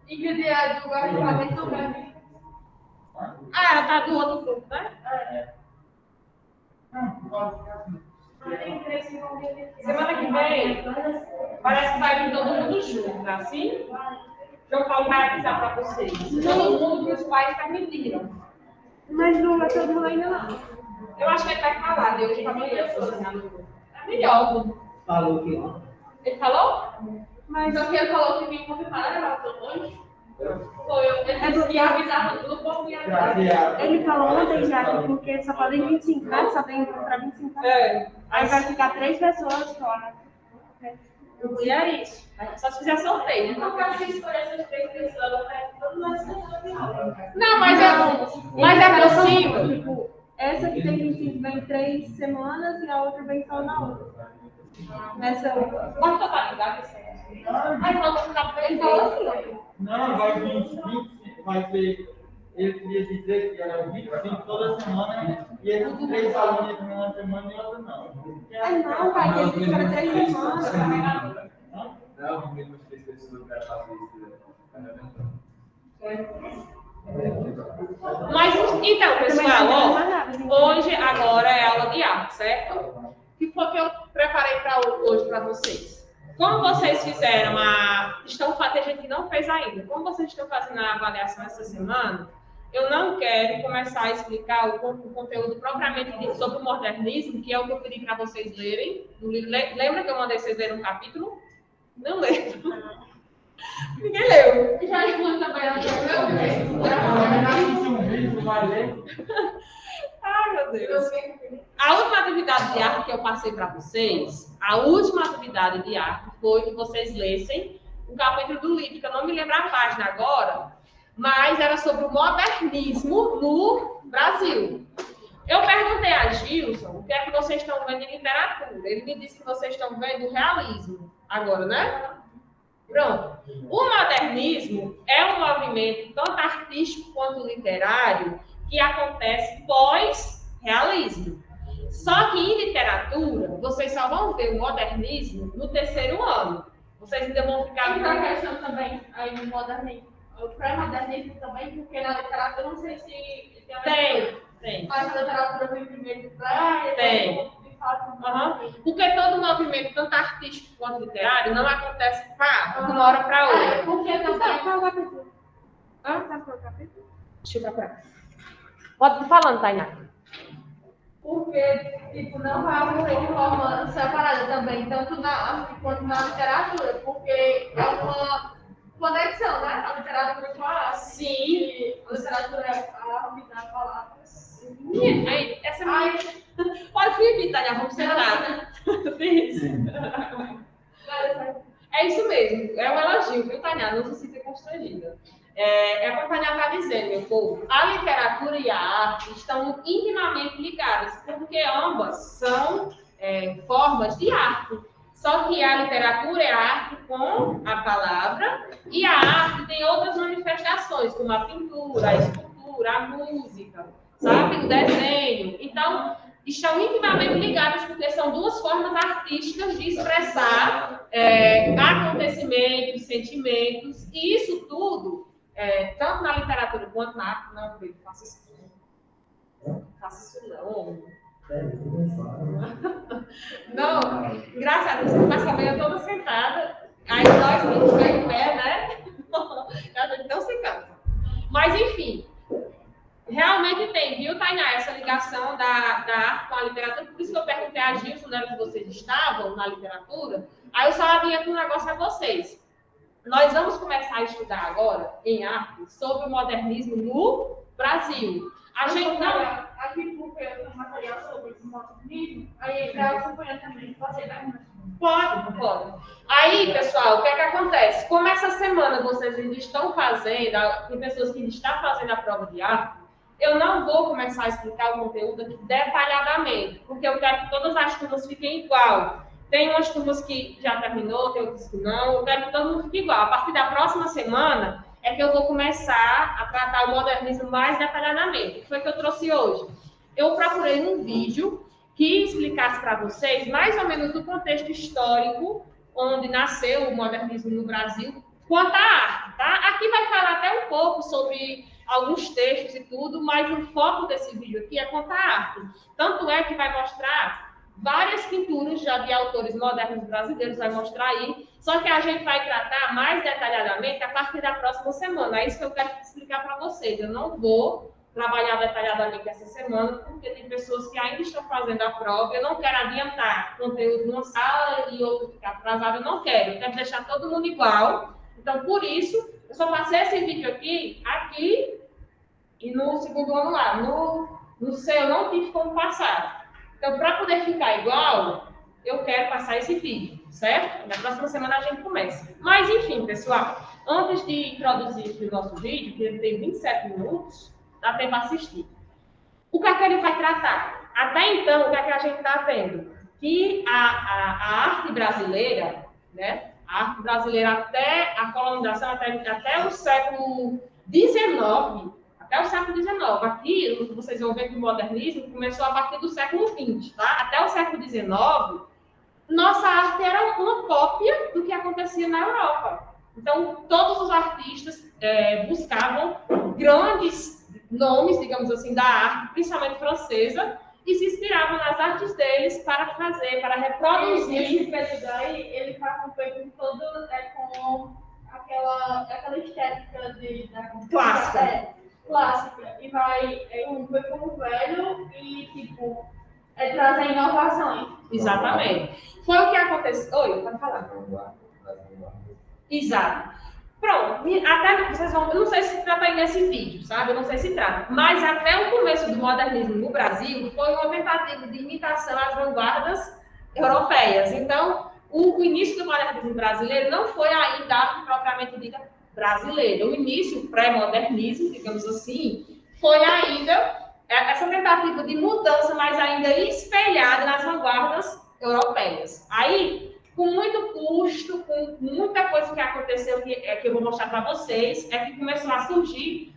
Ingrid é do agrupamento também. Ah, ela tá do outro grupo, né? Semana que vem, parece que vai vir todo mundo junto, tá assim? João Paulo vai avisar para vocês. Todo mundo que os pais permitiram. Mas não vai todo mundo ainda não. Eu acho que ele vai falar, de hoje para amanhã. É melhor. Falou que não. Ele falou? Mas o que ele falou que vinha confirmar, era hoje? Foi eu. Ele disse que ia avisar no grupo e ia avisar. Ele falou ontem já, porque só podem 25, né? Só tem para 25. É. Aí vai ficar 3 pessoas fora. E é isso. Só se fizer sorteio, né? Não quero que escolher essas 3 pessoas, Não, mas é possível. Tipo, essa que tem 25 vem 3 semanas e a outra vem só na outra. Nessa outra. Quanto totalidade? Aí ele falou assim. Não, vai vir 25, vai ser. Ele queria dizer que era 25 toda semana e esses 3 alunos em uma semana e outra não. Não, vai ter que ficar 3 semanas. Não, mesmo as 3 pessoas para fazer isso. Mas, então, pessoal, ó, hoje, agora é aula de arte, certo? O que foi que eu preparei para hoje para vocês? Como vocês fizeram tem gente que não fez ainda. Como vocês estão fazendo a avaliação essa semana, eu não quero começar a explicar o conteúdo propriamente dito sobre o modernismo, que é o que eu pedi para vocês lerem. Lembra que eu mandei vocês lerem um capítulo? Não lembro. Ninguém leu. Já escuta também, ela já Ai, meu Deus. A última atividade de arte que eu passei para vocês, foi que vocês lessem um capítulo do livro, que eu não me lembro a página agora, mas era sobre o modernismo no Brasil. Eu perguntei a Gilson o que é que vocês estão vendo em literatura. Ele me disse que vocês estão vendo o realismo agora, né? Pronto. O modernismo é um movimento tanto artístico quanto literário que acontece pós-realismo. Só que em literatura, vocês só vão ver o modernismo no 3º ano. Vocês ainda vão ficar... Tem uma questão também aí no modernismo. O pré-modernismo também, porque na literatura, eu não sei se... Tem. Mas a literatura vem primeiro do pré... Tem. Porque todo movimento, tanto artístico quanto literário, não acontece de uma hora para outra. Porque também... Qual o capítulo? Sabe qual o capítulo? Deixa eu procurar. Pode ir falando, Tainá. Porque, tipo, não vai ocorrer de forma separada também, tanto na arte quanto na literatura, porque é uma conexão, né? A literatura com a arte. Sim. E a literatura é a arte das palavras. Essa minha... Pode vir, Tainá, vamos sentar. É isso mesmo, é um elogio, viu, Tainá? Não se sinta constrangida. É como a Tainá está dizendo, meu povo, a literatura e a arte estão intimamente ligadas, porque ambas são formas de arte. Só que a literatura é a arte com a palavra e a arte tem outras manifestações, como a pintura, a escultura, a música, sabe? O desenho. Então, estão intimamente ligadas porque são 2 formas artísticas de expressar acontecimentos, sentimentos, e isso tudo, tanto na literatura quanto na arte, não, Pedro, faça isso não. Não, graças a Deus, mas também eu toda sentada, aí nós temos que em pé, né? A gente não se cansa. Mas, enfim, realmente tem, viu, Tainá, essa ligação da arte com a literatura. Por isso que eu perguntei a Gilson, na hora que vocês estavam na literatura, aí eu só vinha com um negócio a vocês. nós vamos começar a estudar agora, em arte, sobre o modernismo no Brasil. A gente não... Aqui, porque eu tenho material sobre o modernismo, aí para acompanhar também, fazer, né? Pode. Aí, pessoal, o que é que acontece? Como essa semana vocês ainda estão fazendo, tem pessoas que ainda estão fazendo a prova de arte, eu não vou começar a explicar o conteúdo aqui detalhadamente, porque eu quero que todas as turmas fiquem igual. Tem umas turmas que já terminou, tem outras que não, eu quero que todo mundo fique igual. A partir da próxima semana é que eu vou começar a tratar o modernismo mais detalhadamente. O que foi que eu trouxe hoje? Eu procurei um vídeo que explicasse para vocês mais ou menos o contexto histórico onde nasceu o modernismo no Brasil quanto à arte, tá? Aqui vai falar até um pouco sobre alguns textos e tudo, mas o foco desse vídeo aqui é quanto à arte. Tanto é que vai mostrar várias pinturas já de autores modernos brasileiros, vai mostrar aí, só que a gente vai tratar mais detalhadamente a partir da próxima semana. É isso que eu quero explicar para vocês. Eu não vou trabalhar detalhadamente essa semana, porque tem pessoas que ainda estão fazendo a prova, eu não quero adiantar conteúdo numa sala e outro ficar atrasado, eu não quero, eu quero deixar todo mundo igual. Então, por isso, eu só passei esse vídeo aqui e no segundo ano lá. No seu, eu não tive como passar. Então, para poder ficar igual, eu quero passar esse vídeo, certo? Na próxima semana a gente começa. Mas, enfim, pessoal, antes de introduzir aqui o nosso vídeo, que ele tem 27 minutos, dá tempo para assistir. O que é que ele vai tratar? Até então, o que é que a gente está vendo? Que a arte brasileira, né? A arte brasileira até a colonização, até o século XIX, aqui vocês vão ver que o modernismo começou a partir do século XX, tá? Até o século XIX, nossa arte era uma cópia do que acontecia na Europa. Então, todos os artistas buscavam grandes nomes, digamos assim, da arte, principalmente francesa, e se inspiravam nas artes deles para reproduzir. Esse período aí, ele está feito todo com aquela estética Clássica. Clássica. E vai foi como velho e, tipo, trazer inovações. Exatamente. Foi o que aconteceu. Oi, pode falar. Exato. Pronto, até vocês vão, eu não sei se trata aí nesse vídeo, sabe? Eu não sei se trata. Mas até o começo do modernismo no Brasil foi uma tentativa de imitação às vanguardas europeias. Então, o início do modernismo brasileiro não foi ainda arte propriamente dita brasileira. O início, o pré-modernismo, digamos assim, foi ainda essa tentativa de mudança, mas ainda espelhada nas vanguardas europeias. Aí, com muito custo, com muita coisa que aconteceu, que eu vou mostrar para vocês, é que começou a surgir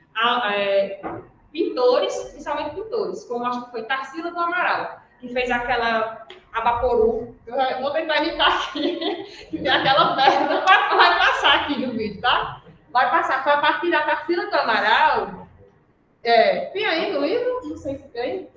pintores, principalmente pintores, como acho que foi Tarsila do Amaral, que fez aquela Abaporu. Eu vou tentar imitar aqui, que tem aquela perna, vai passar aqui no vídeo, tá? Vai passar. Foi a partir da Tarsila do Amaral. Tem aí no livro? Não sei se tem.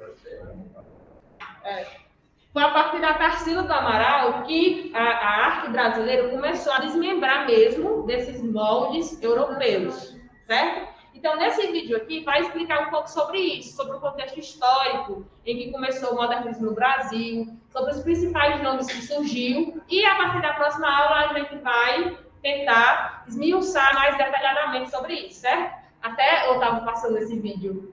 Foi a partir da Tarsila do Amaral que a arte brasileira começou a desmembrar mesmo desses moldes europeus, certo? Então, nesse vídeo aqui, vai explicar um pouco sobre isso, sobre o contexto histórico em que começou o modernismo no Brasil, sobre os principais nomes que surgiu, e a partir da próxima aula a gente vai tentar esmiuçar mais detalhadamente sobre isso, certo? Até eu estava passando esse vídeo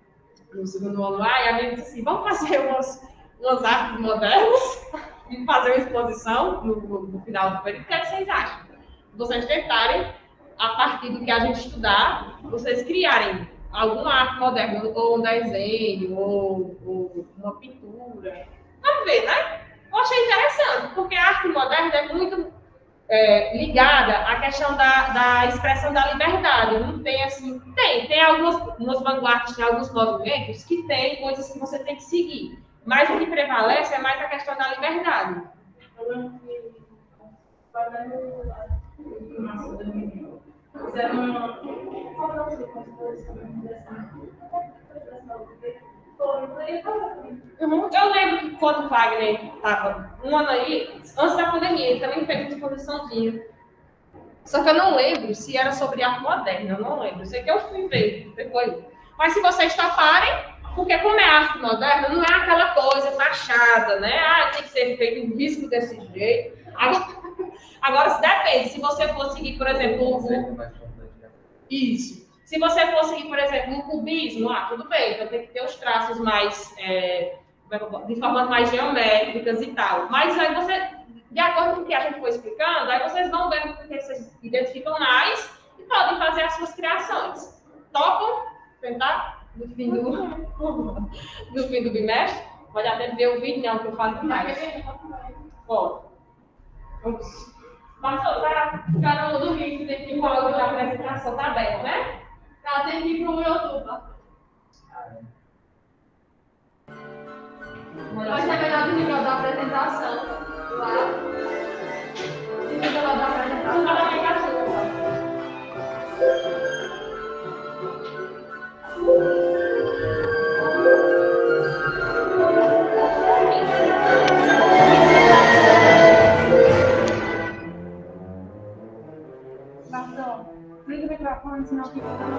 no segundo ano lá, e a gente disse assim, vamos fazer umas artes modernas e fazer uma exposição no final do período. O que é que vocês acham? Vocês tentarem, a partir do que a gente estudar, vocês criarem alguma arte moderna, ou um desenho, ou uma pintura. Vamos ver, né? Eu achei interessante, porque a arte moderna é muito ligada à questão da expressão da liberdade. Não tem assim. Tem algumas vanguardas, tem alguns movimentos que tem coisas que você tem que seguir. Mas o que prevalece é mais a questão da liberdade. Eu lembro que quando o Wagner estava um ano aí, antes da pandemia, ele também fez uma exposiçãozinha. Só que eu não lembro se era sobre arte moderna, eu não lembro. Sei que eu fui ver depois. Mas se vocês toparem, porque como é arte moderna, não é aquela coisa fachada, né? Tem que ser feito um risco desse jeito. Agora, se depende, se você for seguir, por exemplo, isso. Se você for seguir, por exemplo, o cubismo, tudo bem, então tem que ter os traços mais, de formas mais geométricas e tal. Mas aí você, de acordo com o que a gente foi explicando, aí vocês vão vendo o que vocês identificam mais e podem fazer as suas criações. Topam? Tentar? No fim do bimestre? Pode até ver o vídeo, não, que eu falo demais. Ó. Passou, tá? Já no vídeo, tem que ir para a apresentação, tá aberto, né? Ela tem que ir para o YouTube. Mas é melhor desligar da apresentação. Lá. Desliga lá da apresentação. Liga o microfone, senão fica dando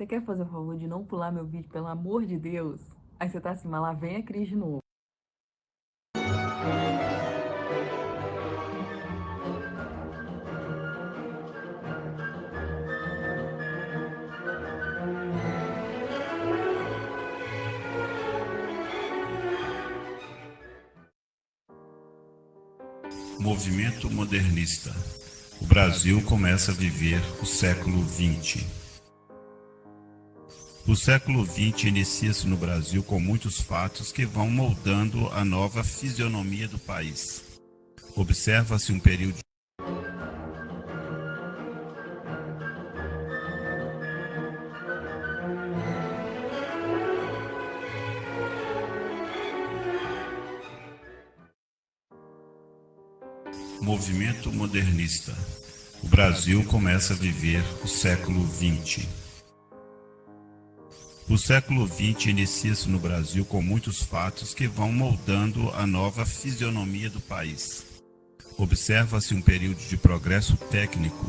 Você quer fazer o favor de não pular meu vídeo, pelo amor de Deus? Aí você tá assim, mas lá vem a Cris de novo. Movimento modernista. O Brasil começa a viver o século XX. O século XX inicia-se no Brasil com muitos fatos que vão moldando a nova fisionomia do país. Observa-se um período Movimento modernista. O Brasil começa a viver o século XX. O século XX inicia-se no Brasil com muitos fatos que vão moldando a nova fisionomia do país. Observa-se um período de progresso técnico,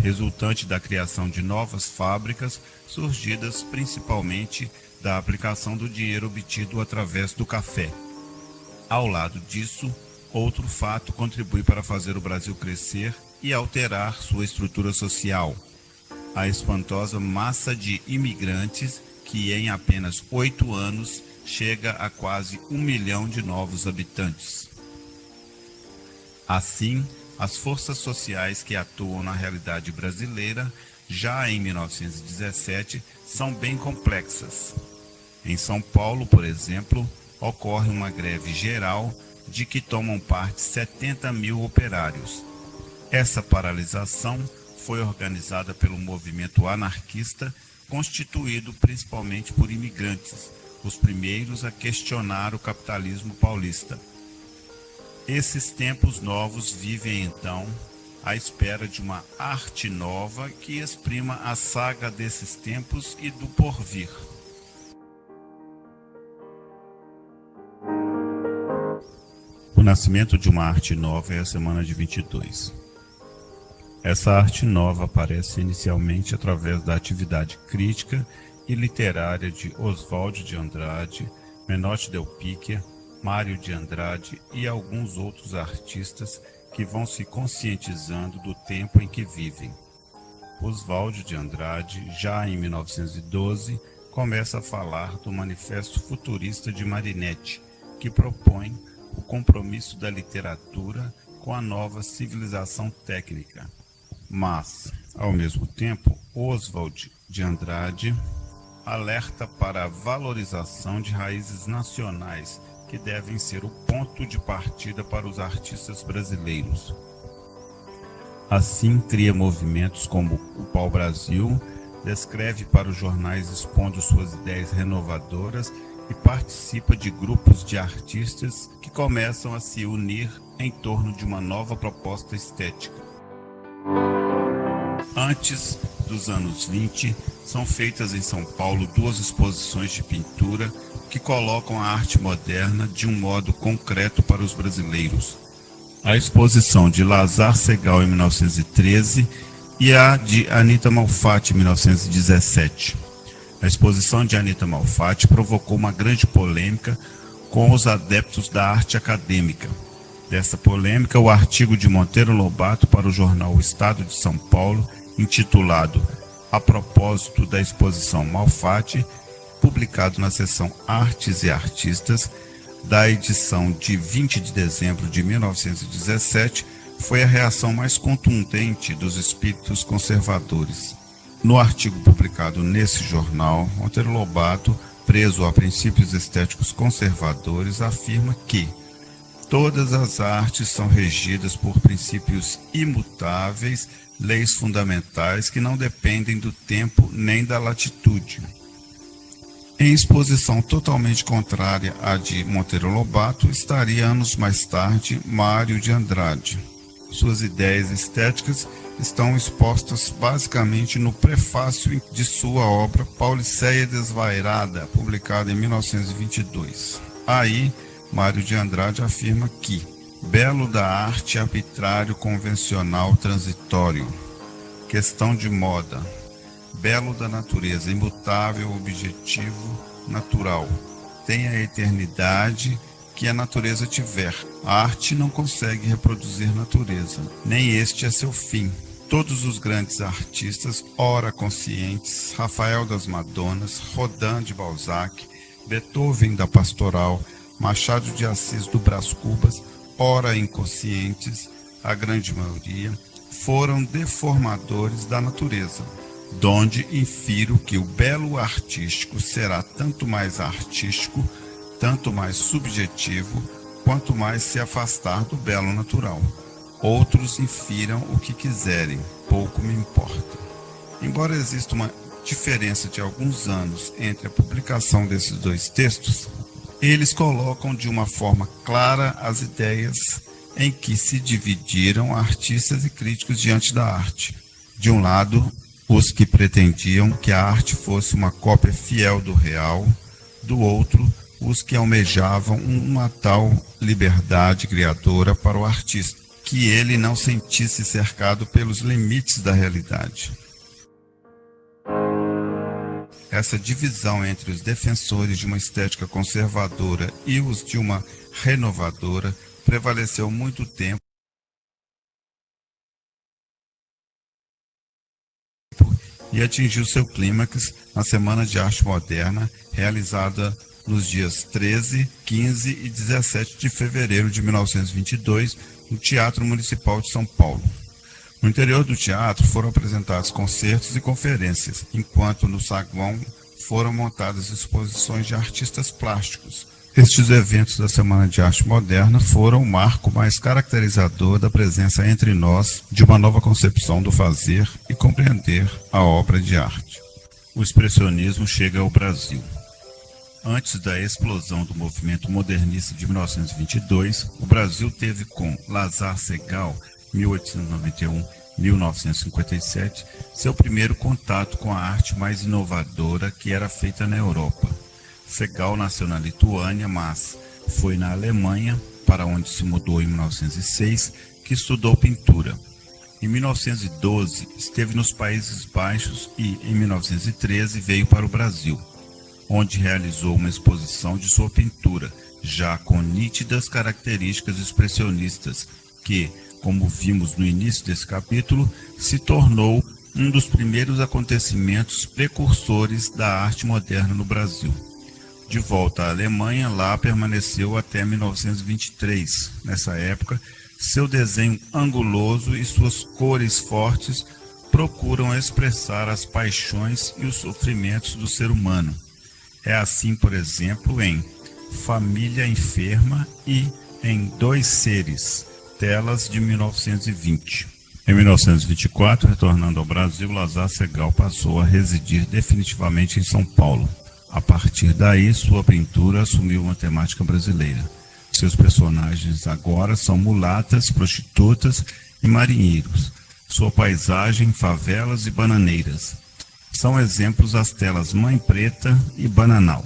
resultante da criação de novas fábricas, surgidas principalmente da aplicação do dinheiro obtido através do café. Ao lado disso, outro fato contribui para fazer o Brasil crescer e alterar sua estrutura social: a espantosa massa de imigrantes que em apenas 8 anos chega a quase 1 milhão de novos habitantes. Assim, as forças sociais que atuam na realidade brasileira, já em 1917, são bem complexas. Em São Paulo, por exemplo, ocorre uma greve geral de que tomam parte 70 mil operários. Essa paralisação foi organizada pelo movimento anarquista, constituído principalmente por imigrantes, os primeiros a questionar o capitalismo paulista. Esses tempos novos vivem, então, à espera de uma arte nova que exprima a saga desses tempos e do porvir. O nascimento de uma arte nova é a semana de 22. Essa arte nova aparece inicialmente através da atividade crítica e literária de Oswald de Andrade, Menotti Del Picchia, Mário de Andrade e alguns outros artistas que vão se conscientizando do tempo em que vivem. Oswald de Andrade, já em 1912, começa a falar do Manifesto Futurista de Marinetti, que propõe o compromisso da literatura com a nova civilização técnica. Mas, ao mesmo tempo, Oswald de Andrade alerta para a valorização de raízes nacionais que devem ser o ponto de partida para os artistas brasileiros. Assim, cria movimentos como o Pau-Brasil, descreve para os jornais expondo suas ideias renovadoras e participa de grupos de artistas que começam a se unir em torno de uma nova proposta estética. Antes dos anos 20, são feitas em São Paulo 2 exposições de pintura que colocam a arte moderna de um modo concreto para os brasileiros. A exposição de Lazar Segal em 1913 e a de Anita Malfatti em 1917. A exposição de Anita Malfatti provocou uma grande polêmica com os adeptos da arte acadêmica. Dessa polêmica, o artigo de Monteiro Lobato para o jornal O Estado de São Paulo, intitulado A propósito da exposição Malfatti, publicado na seção Artes e Artistas, da edição de 20 de dezembro de 1917, foi a reação mais contundente dos espíritos conservadores. No artigo publicado nesse jornal, Monteiro Lobato, preso a princípios estéticos conservadores, afirma que todas as artes são regidas por princípios imutáveis, leis fundamentais que não dependem do tempo nem da latitude. Em exposição totalmente contrária à de Monteiro Lobato, estaria anos mais tarde Mário de Andrade. Suas ideias estéticas estão expostas basicamente no prefácio de sua obra Pauliceia Desvairada, publicada em 1922. Aí, Mário de Andrade afirma que belo da arte arbitrário, convencional, transitório, questão de moda, belo da natureza, imutável, objetivo, natural, tem a eternidade que a natureza tiver. A arte não consegue reproduzir natureza, nem este é seu fim. Todos os grandes artistas, ora conscientes, Rafael das Madonas, Rodin de Balzac, Beethoven da Pastoral, Machado de Assis do Brás Cubas, ora inconscientes, a grande maioria, foram deformadores da natureza, donde infiro que o belo artístico será tanto mais artístico, tanto mais subjetivo, quanto mais se afastar do belo natural. Outros infiram o que quiserem, pouco me importa. Embora exista uma diferença de alguns anos entre a publicação desses dois textos, eles colocam de uma forma clara as ideias em que se dividiram artistas e críticos diante da arte. De um lado, os que pretendiam que a arte fosse uma cópia fiel do real, do outro, os que almejavam uma tal liberdade criadora para o artista, que ele não sentisse cercado pelos limites da realidade. Essa divisão entre os defensores de uma estética conservadora e os de uma renovadora prevaleceu muito tempo e atingiu seu clímax na Semana de Arte Moderna, realizada nos dias 13, 15 e 17 de fevereiro de 1922, no Teatro Municipal de São Paulo. No interior do teatro foram apresentados concertos e conferências, enquanto no saguão foram montadas exposições de artistas plásticos. Estes eventos da Semana de Arte Moderna foram o marco mais caracterizador da presença entre nós de uma nova concepção do fazer e compreender a obra de arte. O expressionismo chega ao Brasil. Antes da explosão do movimento modernista de 1922, o Brasil teve com Lazar Segal, 1891-1957, seu primeiro contato com a arte mais inovadora que era feita na Europa. Segal nasceu na Lituânia, mas foi na Alemanha, para onde se mudou em 1906, que estudou pintura. Em 1912, esteve nos Países Baixos e, em 1913, veio para o Brasil, onde realizou uma exposição de sua pintura, já com nítidas características expressionistas, que, como vimos no início desse capítulo, se tornou um dos primeiros acontecimentos precursores da arte moderna no Brasil. De volta à Alemanha, lá permaneceu até 1923. Nessa época, seu desenho anguloso e suas cores fortes procuram expressar as paixões e os sofrimentos do ser humano. É assim, por exemplo, em Família Enferma e em Dois Seres, telas de 1920. Em 1924, retornando ao Brasil, Lazar Segall passou a residir definitivamente em São Paulo. A partir daí, sua pintura assumiu uma temática brasileira. Seus personagens agora são mulatas, prostitutas e marinheiros. Sua paisagem, favelas e bananeiras. São exemplos as telas Mãe Preta e Bananal.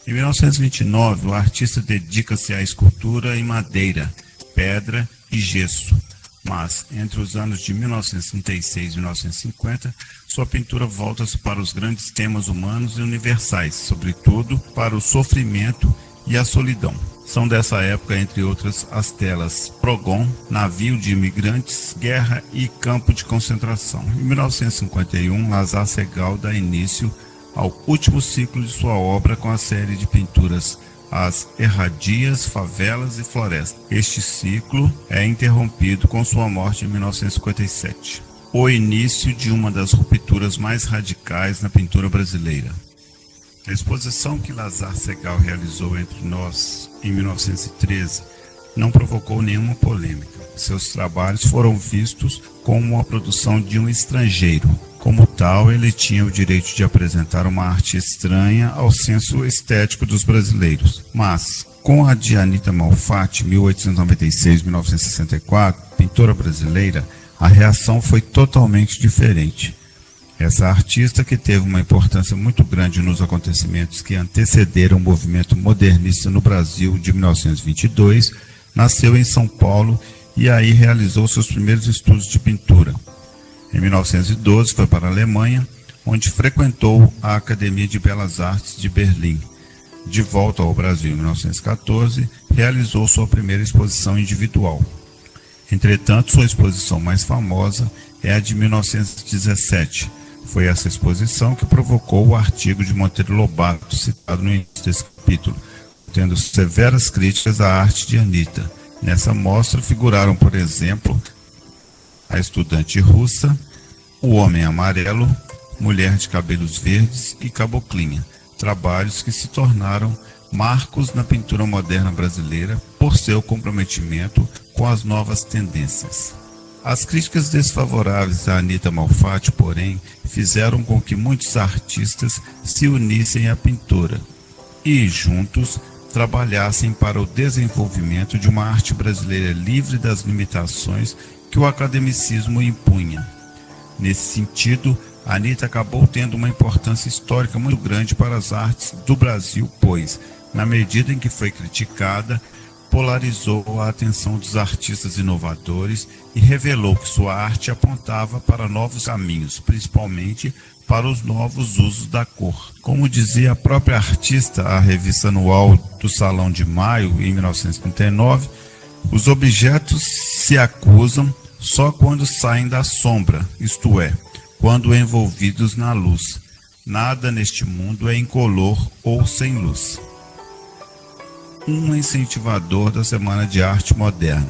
Em 1929, o artista dedica-se à escultura em madeira, pedra e gesso. Mas, entre os anos de 1936 e 1950, sua pintura volta-se para os grandes temas humanos e universais, sobretudo para o sofrimento e a solidão. São dessa época, entre outras, as telas Progon, Navio de Imigrantes, Guerra e Campo de Concentração. Em 1951, Lazar Segall dá início ao último ciclo de sua obra com a série de pinturas As Erradias, Favelas e Floresta. Este ciclo é interrompido com sua morte em 1957. O início de uma das rupturas mais radicais na pintura brasileira. A exposição que Lazar Segall realizou entre nós em 1913 não provocou nenhuma polêmica. Seus trabalhos foram vistos como uma produção de um estrangeiro. Como tal, ele tinha o direito de apresentar uma arte estranha ao senso estético dos brasileiros. Mas, com a de Anita Malfatti, 1896-1964, pintora brasileira, a reação foi totalmente diferente. Essa artista, que teve uma importância muito grande nos acontecimentos que antecederam o movimento modernista no Brasil de 1922, nasceu em São Paulo e aí realizou seus primeiros estudos de pintura. Em 1912 foi para a Alemanha, onde frequentou a Academia de Belas Artes de Berlim. De volta ao Brasil em 1914, realizou sua primeira exposição individual. Entretanto, sua exposição mais famosa é a de 1917. Foi essa exposição que provocou o artigo de Monteiro Lobato, citado no início desse capítulo, tendo severas críticas à arte de Anita. Nessa mostra figuraram, por exemplo, A Estudante Russa, O Homem Amarelo, Mulher de Cabelos Verdes e Caboclinha, trabalhos que se tornaram marcos na pintura moderna brasileira por seu comprometimento com as novas tendências. As críticas desfavoráveis a Anita Malfatti, porém, fizeram com que muitos artistas se unissem à pintora e, juntos, trabalhassem para o desenvolvimento de uma arte brasileira livre das limitações que o academicismo impunha. Nesse sentido, Anita acabou tendo uma importância histórica muito grande para as artes do Brasil, pois, na medida em que foi criticada, polarizou a atenção dos artistas inovadores e revelou que sua arte apontava para novos caminhos, principalmente para os novos usos da cor. Como dizia a própria artista à revista anual do Salão de Maio, em 1939, os objetos se acusam só quando saem da sombra, isto é, quando envolvidos na luz. Nada neste mundo é incolor ou sem luz. Um incentivador da Semana de Arte Moderna.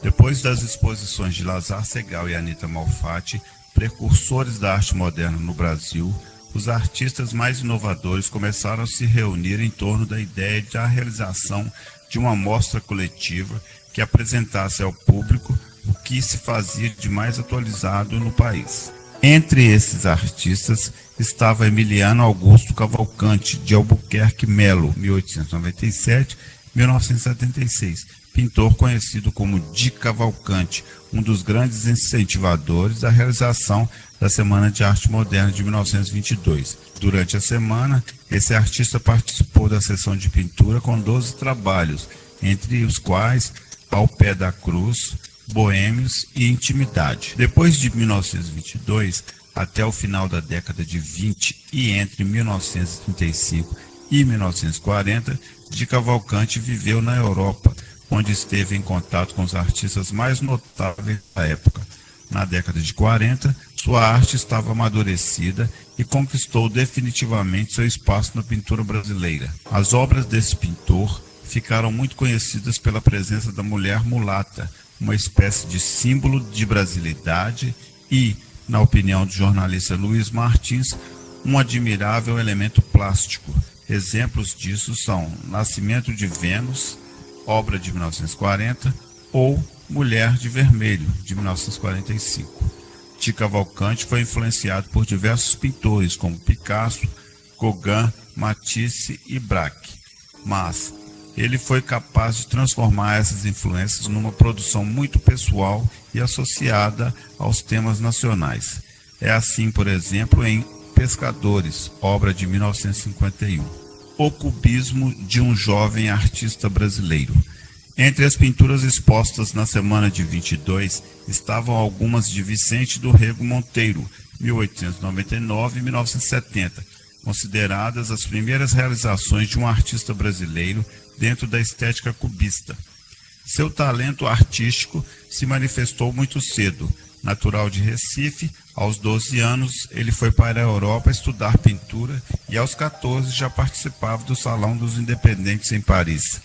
Depois das exposições de Lazar Segall e Anita Malfatti, precursores da arte moderna no Brasil, os artistas mais inovadores começaram a se reunir em torno da ideia da realização de uma mostra coletiva que apresentasse ao público o que se fazia de mais atualizado no país. Entre esses artistas estava Emiliano Augusto Cavalcante, de Albuquerque Melo, 1897-1976, pintor conhecido como Di Cavalcante, um dos grandes incentivadores da realização da Semana de Arte Moderna de 1922. Durante a semana, esse artista participou da sessão de pintura com 12 trabalhos, entre os quais Ao Pé da Cruz, Boêmios e Intimidade. Depois de 1922, até o final da década de 20 e entre 1935 e 1940, Di Cavalcante viveu na Europa, onde esteve em contato com os artistas mais notáveis da época. Na década de 40, sua arte estava amadurecida e conquistou definitivamente seu espaço na pintura brasileira. As obras desse pintor ficaram muito conhecidas pela presença da mulher mulata, uma espécie de símbolo de brasilidade e, na opinião do jornalista Luiz Martins, um admirável elemento plástico. Exemplos disso são Nascimento de Vênus, obra de 1940, ou Mulher de Vermelho, de 1945. De Cavalcanti foi influenciado por diversos pintores como Picasso, Gauguin, Matisse e Braque, mas ele foi capaz de transformar essas influências numa produção muito pessoal e associada aos temas nacionais. É assim, por exemplo, em Pescadores, obra de 1951. O cubismo de um jovem artista brasileiro. Entre as pinturas expostas na semana de 22 estavam algumas de Vicente do Rego Monteiro, 1899 e 1970, consideradas as primeiras realizações de um artista brasileiro dentro da estética cubista. Seu talento artístico se manifestou muito cedo. Natural de Recife, aos 12 anos ele foi para a Europa estudar pintura e aos 14 já participava do Salão dos Independentes em Paris.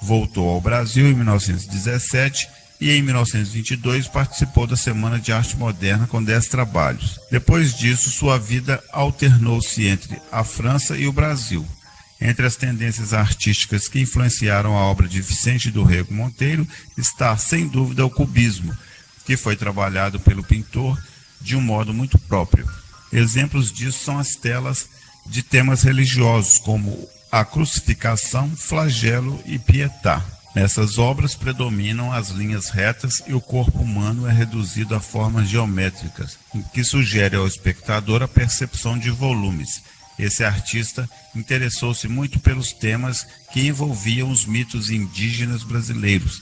Voltou ao Brasil em 1917 e em 1922 participou da Semana de Arte Moderna com 10 trabalhos. Depois disso, sua vida alternou-se entre a França e o Brasil. Entre as tendências artísticas que influenciaram a obra de Vicente do Rego Monteiro está, sem dúvida, o cubismo, que foi trabalhado pelo pintor de um modo muito próprio. Exemplos disso são as telas de temas religiosos, como a crucificação, flagelo e pietà. Nessas obras predominam as linhas retas e o corpo humano é reduzido a formas geométricas, o que sugere ao espectador a percepção de volumes. Esse artista interessou-se muito pelos temas que envolviam os mitos indígenas brasileiros,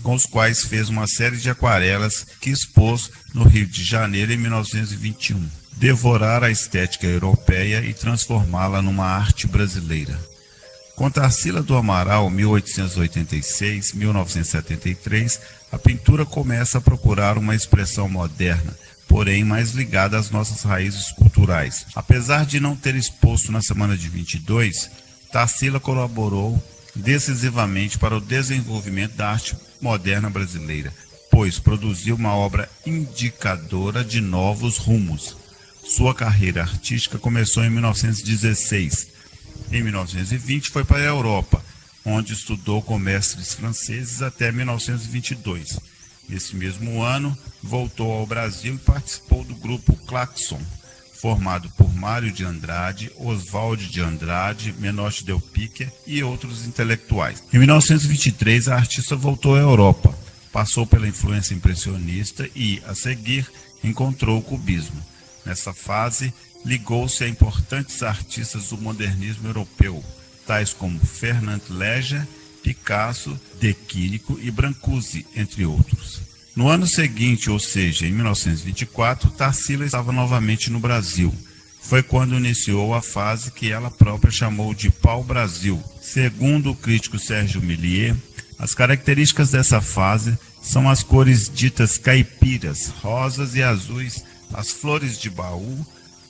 com os quais fez uma série de aquarelas que expôs no Rio de Janeiro em 1921. Devorar a estética europeia e transformá-la numa arte brasileira. Com Tarsila do Amaral, 1886-1973, a pintura começa a procurar uma expressão moderna, porém mais ligada às nossas raízes culturais. Apesar de não ter exposto na semana de 22, Tarsila colaborou decisivamente para o desenvolvimento da arte moderna brasileira, pois produziu uma obra indicadora de novos rumos. Sua carreira artística começou em 1916. Em 1920 foi para a Europa, onde estudou com mestres franceses até 1922. Nesse mesmo ano, voltou ao Brasil e participou do grupo Claxon, formado por Mário de Andrade, Oswald de Andrade, Menotti Del Picchia e outros intelectuais. Em 1923, a artista voltou à Europa, passou pela influência impressionista e, a seguir, encontrou o cubismo. Nessa fase, ligou-se a importantes artistas do modernismo europeu, tais como Fernand Léger, Picasso, De Chirico e Brancusi, entre outros. No ano seguinte, ou seja, em 1924, Tarsila estava novamente no Brasil. Foi quando iniciou a fase que ela própria chamou de pau-brasil. Segundo o crítico Sérgio Millier, as características dessa fase são as cores ditas caipiras, rosas e azuis, as flores de baú,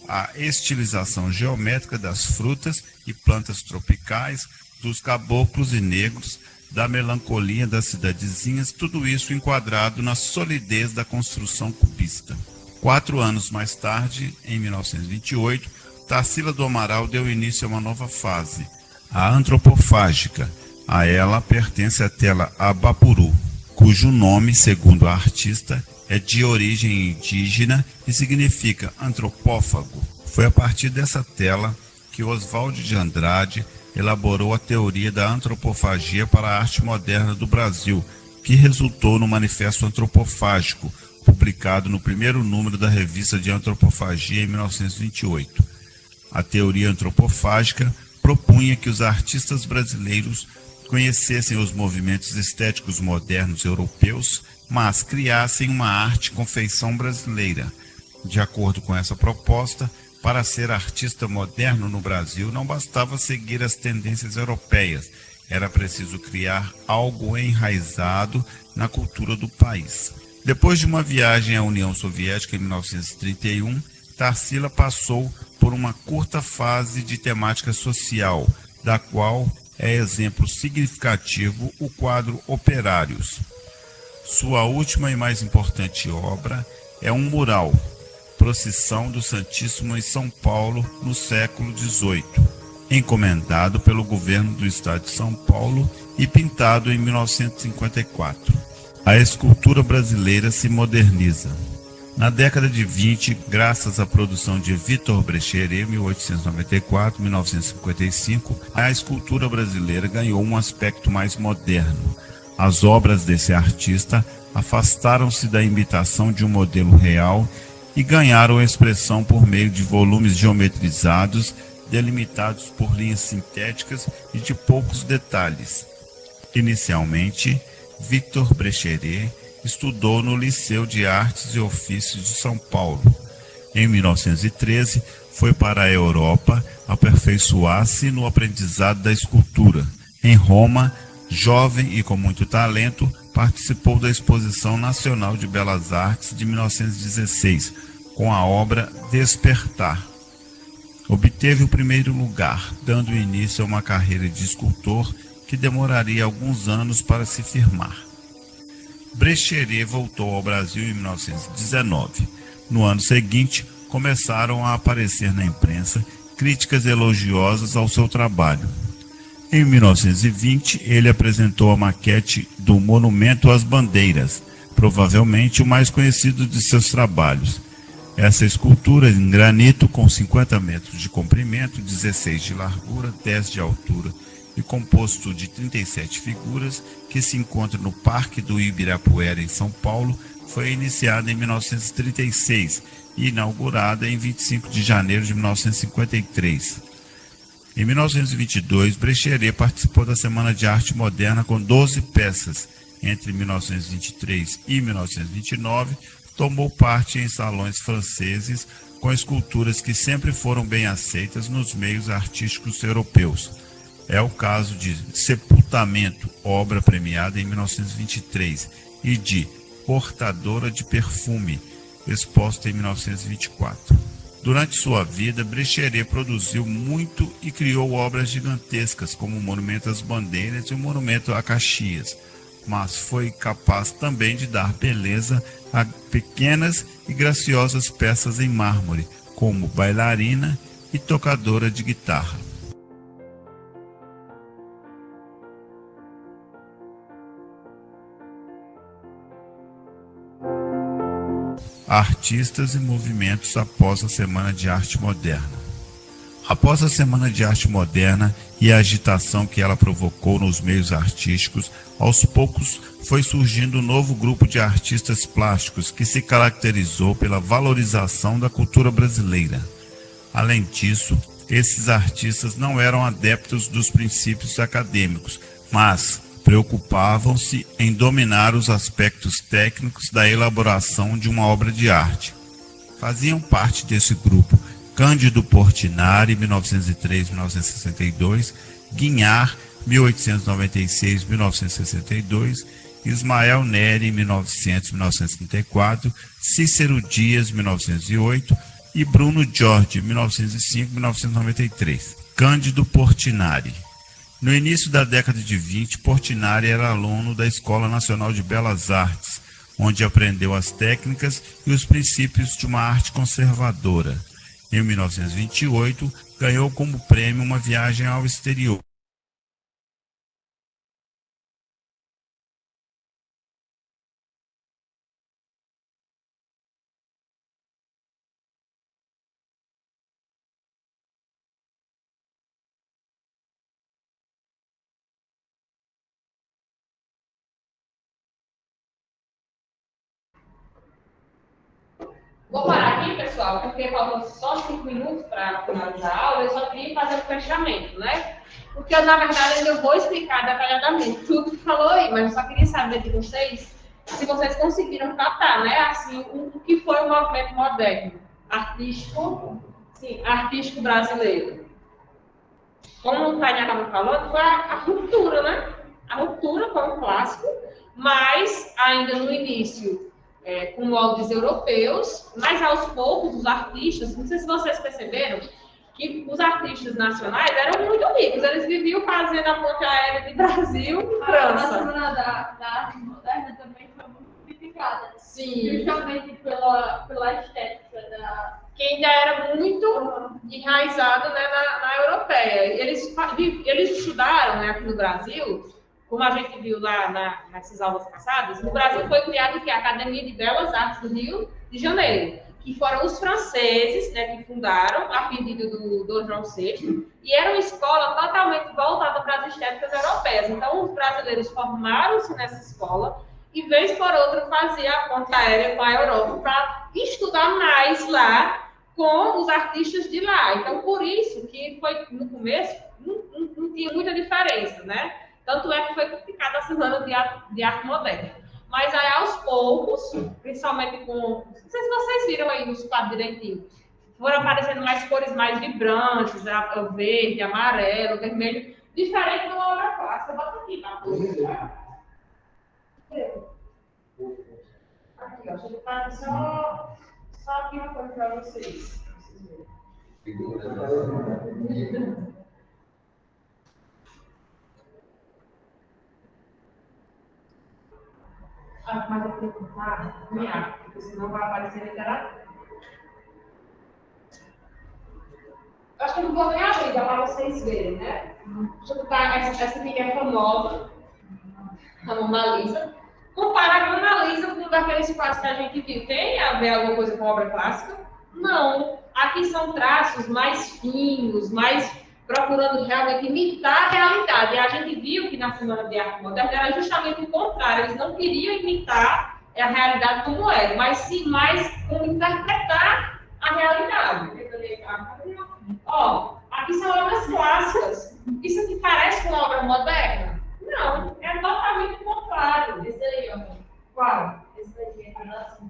a estilização geométrica das frutas e plantas tropicais, dos caboclos e negros, da melancolia das cidadezinhas, tudo isso enquadrado na solidez da construção cubista. 4 anos mais tarde, em 1928, Tarsila do Amaral deu início a uma nova fase, a antropofágica. A ela pertence a tela Abapuru, cujo nome, segundo a artista, é de origem indígena e significa antropófago. Foi a partir dessa tela que Oswald de Andrade elaborou a teoria da antropofagia para a arte moderna do Brasil, que resultou no Manifesto Antropofágico, publicado no primeiro número da Revista de Antropofagia em 1928. A teoria antropofágica propunha que os artistas brasileiros conhecessem os movimentos estéticos modernos europeus, mas criassem uma arte com feição brasileira. De acordo com essa proposta, para ser artista moderno no Brasil, não bastava seguir as tendências europeias, era preciso criar algo enraizado na cultura do país. Depois de uma viagem à União Soviética em 1931, Tarsila passou por uma curta fase de temática social, da qual é exemplo significativo o quadro Operários. Sua última e mais importante obra é um mural, Procissão do Santíssimo em São Paulo, no século XVIII, encomendado pelo governo do estado de São Paulo e pintado em 1954. a escultura brasileira se moderniza. Na década de 20, graças à produção de Victor Brecheret, 1894-1955, a escultura brasileira ganhou um aspecto mais moderno. As obras desse artista afastaram-se da imitação de um modelo real e ganharam expressão por meio de volumes geometrizados, delimitados por linhas sintéticas e de poucos detalhes. Inicialmente, Victor Brecheret estudou no Liceu de Artes e Ofícios de São Paulo. Em 1913, foi para a Europa aperfeiçoar-se no aprendizado da escultura. Em Roma, jovem e com muito talento, participou da Exposição Nacional de Belas Artes de 1916, com a obra Despertar. Obteve o primeiro lugar, dando início a uma carreira de escultor que demoraria alguns anos para se firmar. Brecheret voltou ao Brasil em 1919. No ano seguinte, começaram a aparecer na imprensa críticas elogiosas ao seu trabalho. Em 1920, ele apresentou a maquete do Monumento às Bandeiras, provavelmente o mais conhecido de seus trabalhos. Essa escultura em granito com 50 metros de comprimento, 16 de largura, 10 de altura e composto de 37 figuras, que se encontra no Parque do Ibirapuera, em São Paulo, foi iniciada em 1936 e inaugurada em 25 de janeiro de 1953. Em 1922, Brecheret participou da Semana de Arte Moderna com 12 peças. Entre 1923 e 1929, tomou parte em salões franceses com esculturas que sempre foram bem aceitas nos meios artísticos europeus. É o caso de Sepultamento, obra premiada em 1923, e de Portadora de Perfume, exposta em 1924. Durante sua vida, Brecheret produziu muito e criou obras gigantescas, como o Monumento às Bandeiras e o Monumento a Caxias, mas foi capaz também de dar beleza a pequenas e graciosas peças em mármore, como Bailarina e Tocadora de Guitarra. Artistas e movimentos após a Semana de Arte Moderna. Após a Semana de Arte Moderna e a agitação que ela provocou nos meios artísticos, aos poucos foi surgindo um novo grupo de artistas plásticos que se caracterizou pela valorização da cultura brasileira. Além disso, esses artistas não eram adeptos dos princípios acadêmicos, mas preocupavam-se em dominar os aspectos técnicos da elaboração de uma obra de arte. Faziam parte desse grupo Cândido Portinari, 1903-1962, Guignard, 1896-1962, Ismael Neri, 1900-1934, Cícero Dias, 1908 e Bruno Jorge, 1905-1993. Cândido Portinari. No início da década de 20, Portinari era aluno da Escola Nacional de Belas Artes, onde aprendeu as técnicas e os princípios de uma arte conservadora. Em 1928, ganhou como prêmio uma viagem ao exterior. Vou parar aqui, pessoal, porque faltam só 5 minutos para finalizar a aula. Eu só queria fazer o fechamento, né? Porque eu, na verdade, ainda vou explicar detalhadamente tudo que falou aí, mas eu só queria saber de vocês se vocês conseguiram captar, né? Assim, o que foi o movimento moderno, artístico, sim, artístico brasileiro. Como o Tainá estava falando, foi a ruptura, né? A ruptura foi um clássico, mas ainda no início, com moldes europeus, mas aos poucos os artistas, não sei se vocês perceberam, que os artistas nacionais eram muito ricos, eles viviam fazendo a ponte aérea de Brasil e França. A Semana da Arte Moderna também foi muito criticada. Sim. Justamente pela estética da... Que ainda era muito enraizado, né, na europeia. Eles estudaram, né, aqui no Brasil como a gente viu lá nessas aulas passadas, no Brasil foi criada a Academia de Belas Artes do Rio de Janeiro, que foram os franceses, né, que fundaram, a pedido do João VI, e era uma escola totalmente voltada para as estéticas europeias. Então, os brasileiros formaram-se nessa escola e, vez por outra, fazia a ponta aérea com a Europa para estudar mais lá com os artistas de lá. Então, por isso que foi, no começo, não tinha muita diferença, né? Tanto é que foi criticada a Semana de Arte Moderna. Mas aí, aos poucos, principalmente com... Não sei se vocês viram aí nos quadros direitinho, foram aparecendo mais cores mais vibrantes, o verde, amarelo, vermelho, diferente da obra clássica. Bota aqui, tá? Aqui, ó. Deixa eu botar só aqui uma coisa para vocês. Mas eu tenho que botar minha, porque senão vai aparecer literatura. Eu acho que eu não vou nem abrir, dá para vocês verem, né? Deixa eu botar essa aqui que é famosa, a Mona Lisa. Comparar a Mona Lisa com um daqueles quadros que a gente viu. Tem a ver alguma coisa com obra clássica? Não. Aqui são traços mais finos, mais procurando realmente imitar a realidade. E a gente viu que na Semana de Arte Moderna era justamente o contrário. Eles não queriam imitar a realidade como era, mas sim mais como interpretar a realidade. Ó, aqui são obras clássicas. Isso aqui parece com obra moderna? Não, é totalmente o contrário. Esse aí, ó. Qual? Esse daqui é assim.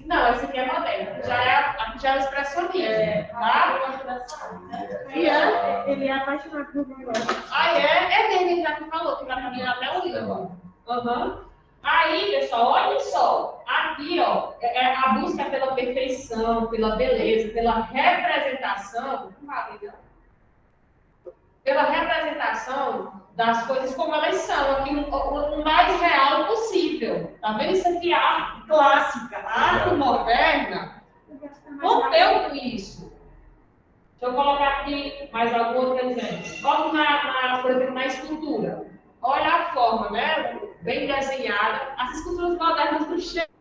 Não, esse aqui é moderno. Já é o expressionismo. Tá? Ele é apaixonado por negócio. Ah, é? É dele, já que falou, que já cabia até o livro. Aí, pessoal, olha só. Aqui, ó, é a busca pela perfeição, pela beleza, pela representação. Pela representação das coisas como elas são, aqui o mais real possível. Tá vendo? Isso aqui é arte clássica, a arte moderna rompeu com isso. Deixa eu colocar aqui mais algum outro exemplo. Olha, por exemplo, na escultura. Olha a forma, né? Bem desenhada. As esculturas modernas não chegam.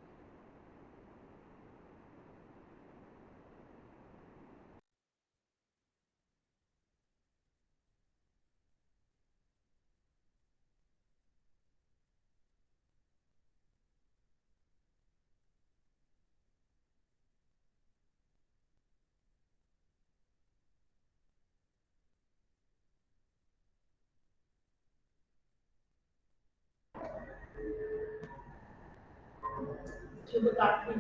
Deixa eu botar aqui.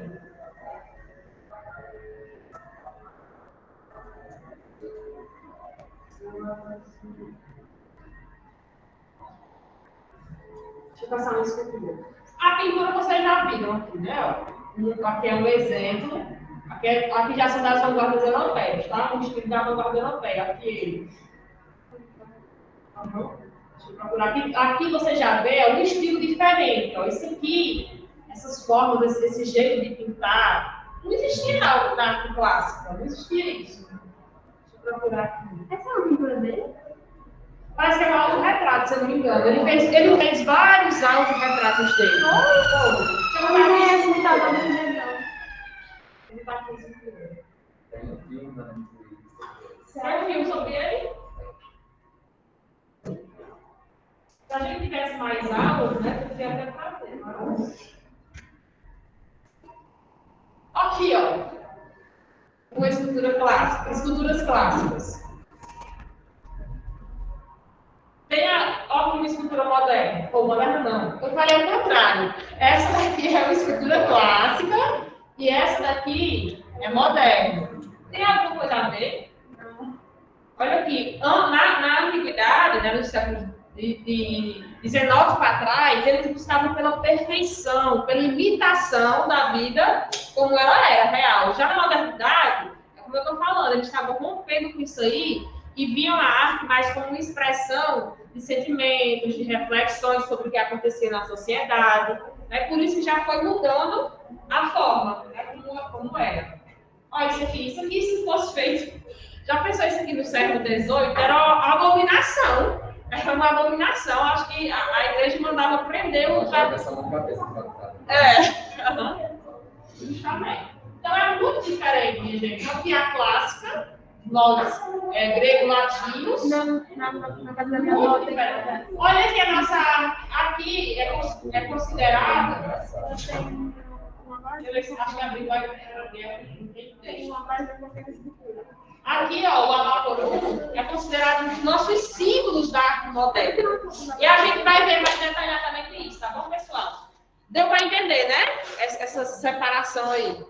Deixa eu passar uma escultura. A pintura vocês já viram aqui, né? Aqui é um exemplo. Aqui já são das vanguardas europeias, tá? Um estilo da vanguarda europeia. Aqui ele. Deixa eu procurar aqui. Aqui você já vê um estilo diferente. Ó. Isso aqui, essas formas, esse jeito de pintar, não existia na arte clássica. Não existia isso. Deixa eu procurar aqui. Essa é uma pintura dele? Parece que é um autorretrato, se eu não me engano. Ele fez vários autorretratos dele. Eu não conheço muito a banda dele, não. Ele está aqui em cima. Tem um filme na Você já viu sobre ele? Se a gente tivesse mais aulas, né, podia até fazer. Mas... Aqui, ó. Uma escultura clássica. Esculturas clássicas. Tem uma escultura moderna. Ou moderna não. Eu falei ao contrário. Essa daqui é uma escultura clássica e essa daqui é moderna. Tem alguma coisa a ver? Não. Olha aqui. Na antiguidade, né, no século de 19 para trás, eles buscavam pela perfeição, pela imitação da vida como ela era, real. Já na modernidade, é como eu estou falando, eles estavam rompendo com isso aí e viam a arte mais como uma expressão de sentimentos, de reflexões sobre o que acontecia na sociedade. Né? Por isso que já foi mudando a forma, né? como era. Olha isso aqui, se fosse feito... Já pensou isso aqui no século XVIII? Era uma abominação. Era uma abominação. Acho que a igreja mandava prender o justamente. Então é muito diferente, minha gente. Então, que a clássica, nós, grego-latinos. Na casa da minha avó tem. Olha que a nossa. Aqui é considerada. Acho que abriu Tem uma parte da escritura. aqui, ó, o Abaporu é considerado um dos nossos símbolos da arte moderna. E a gente vai ver mais detalhadamente isso, tá bom, pessoal? Deu para entender, né? Essa separação aí.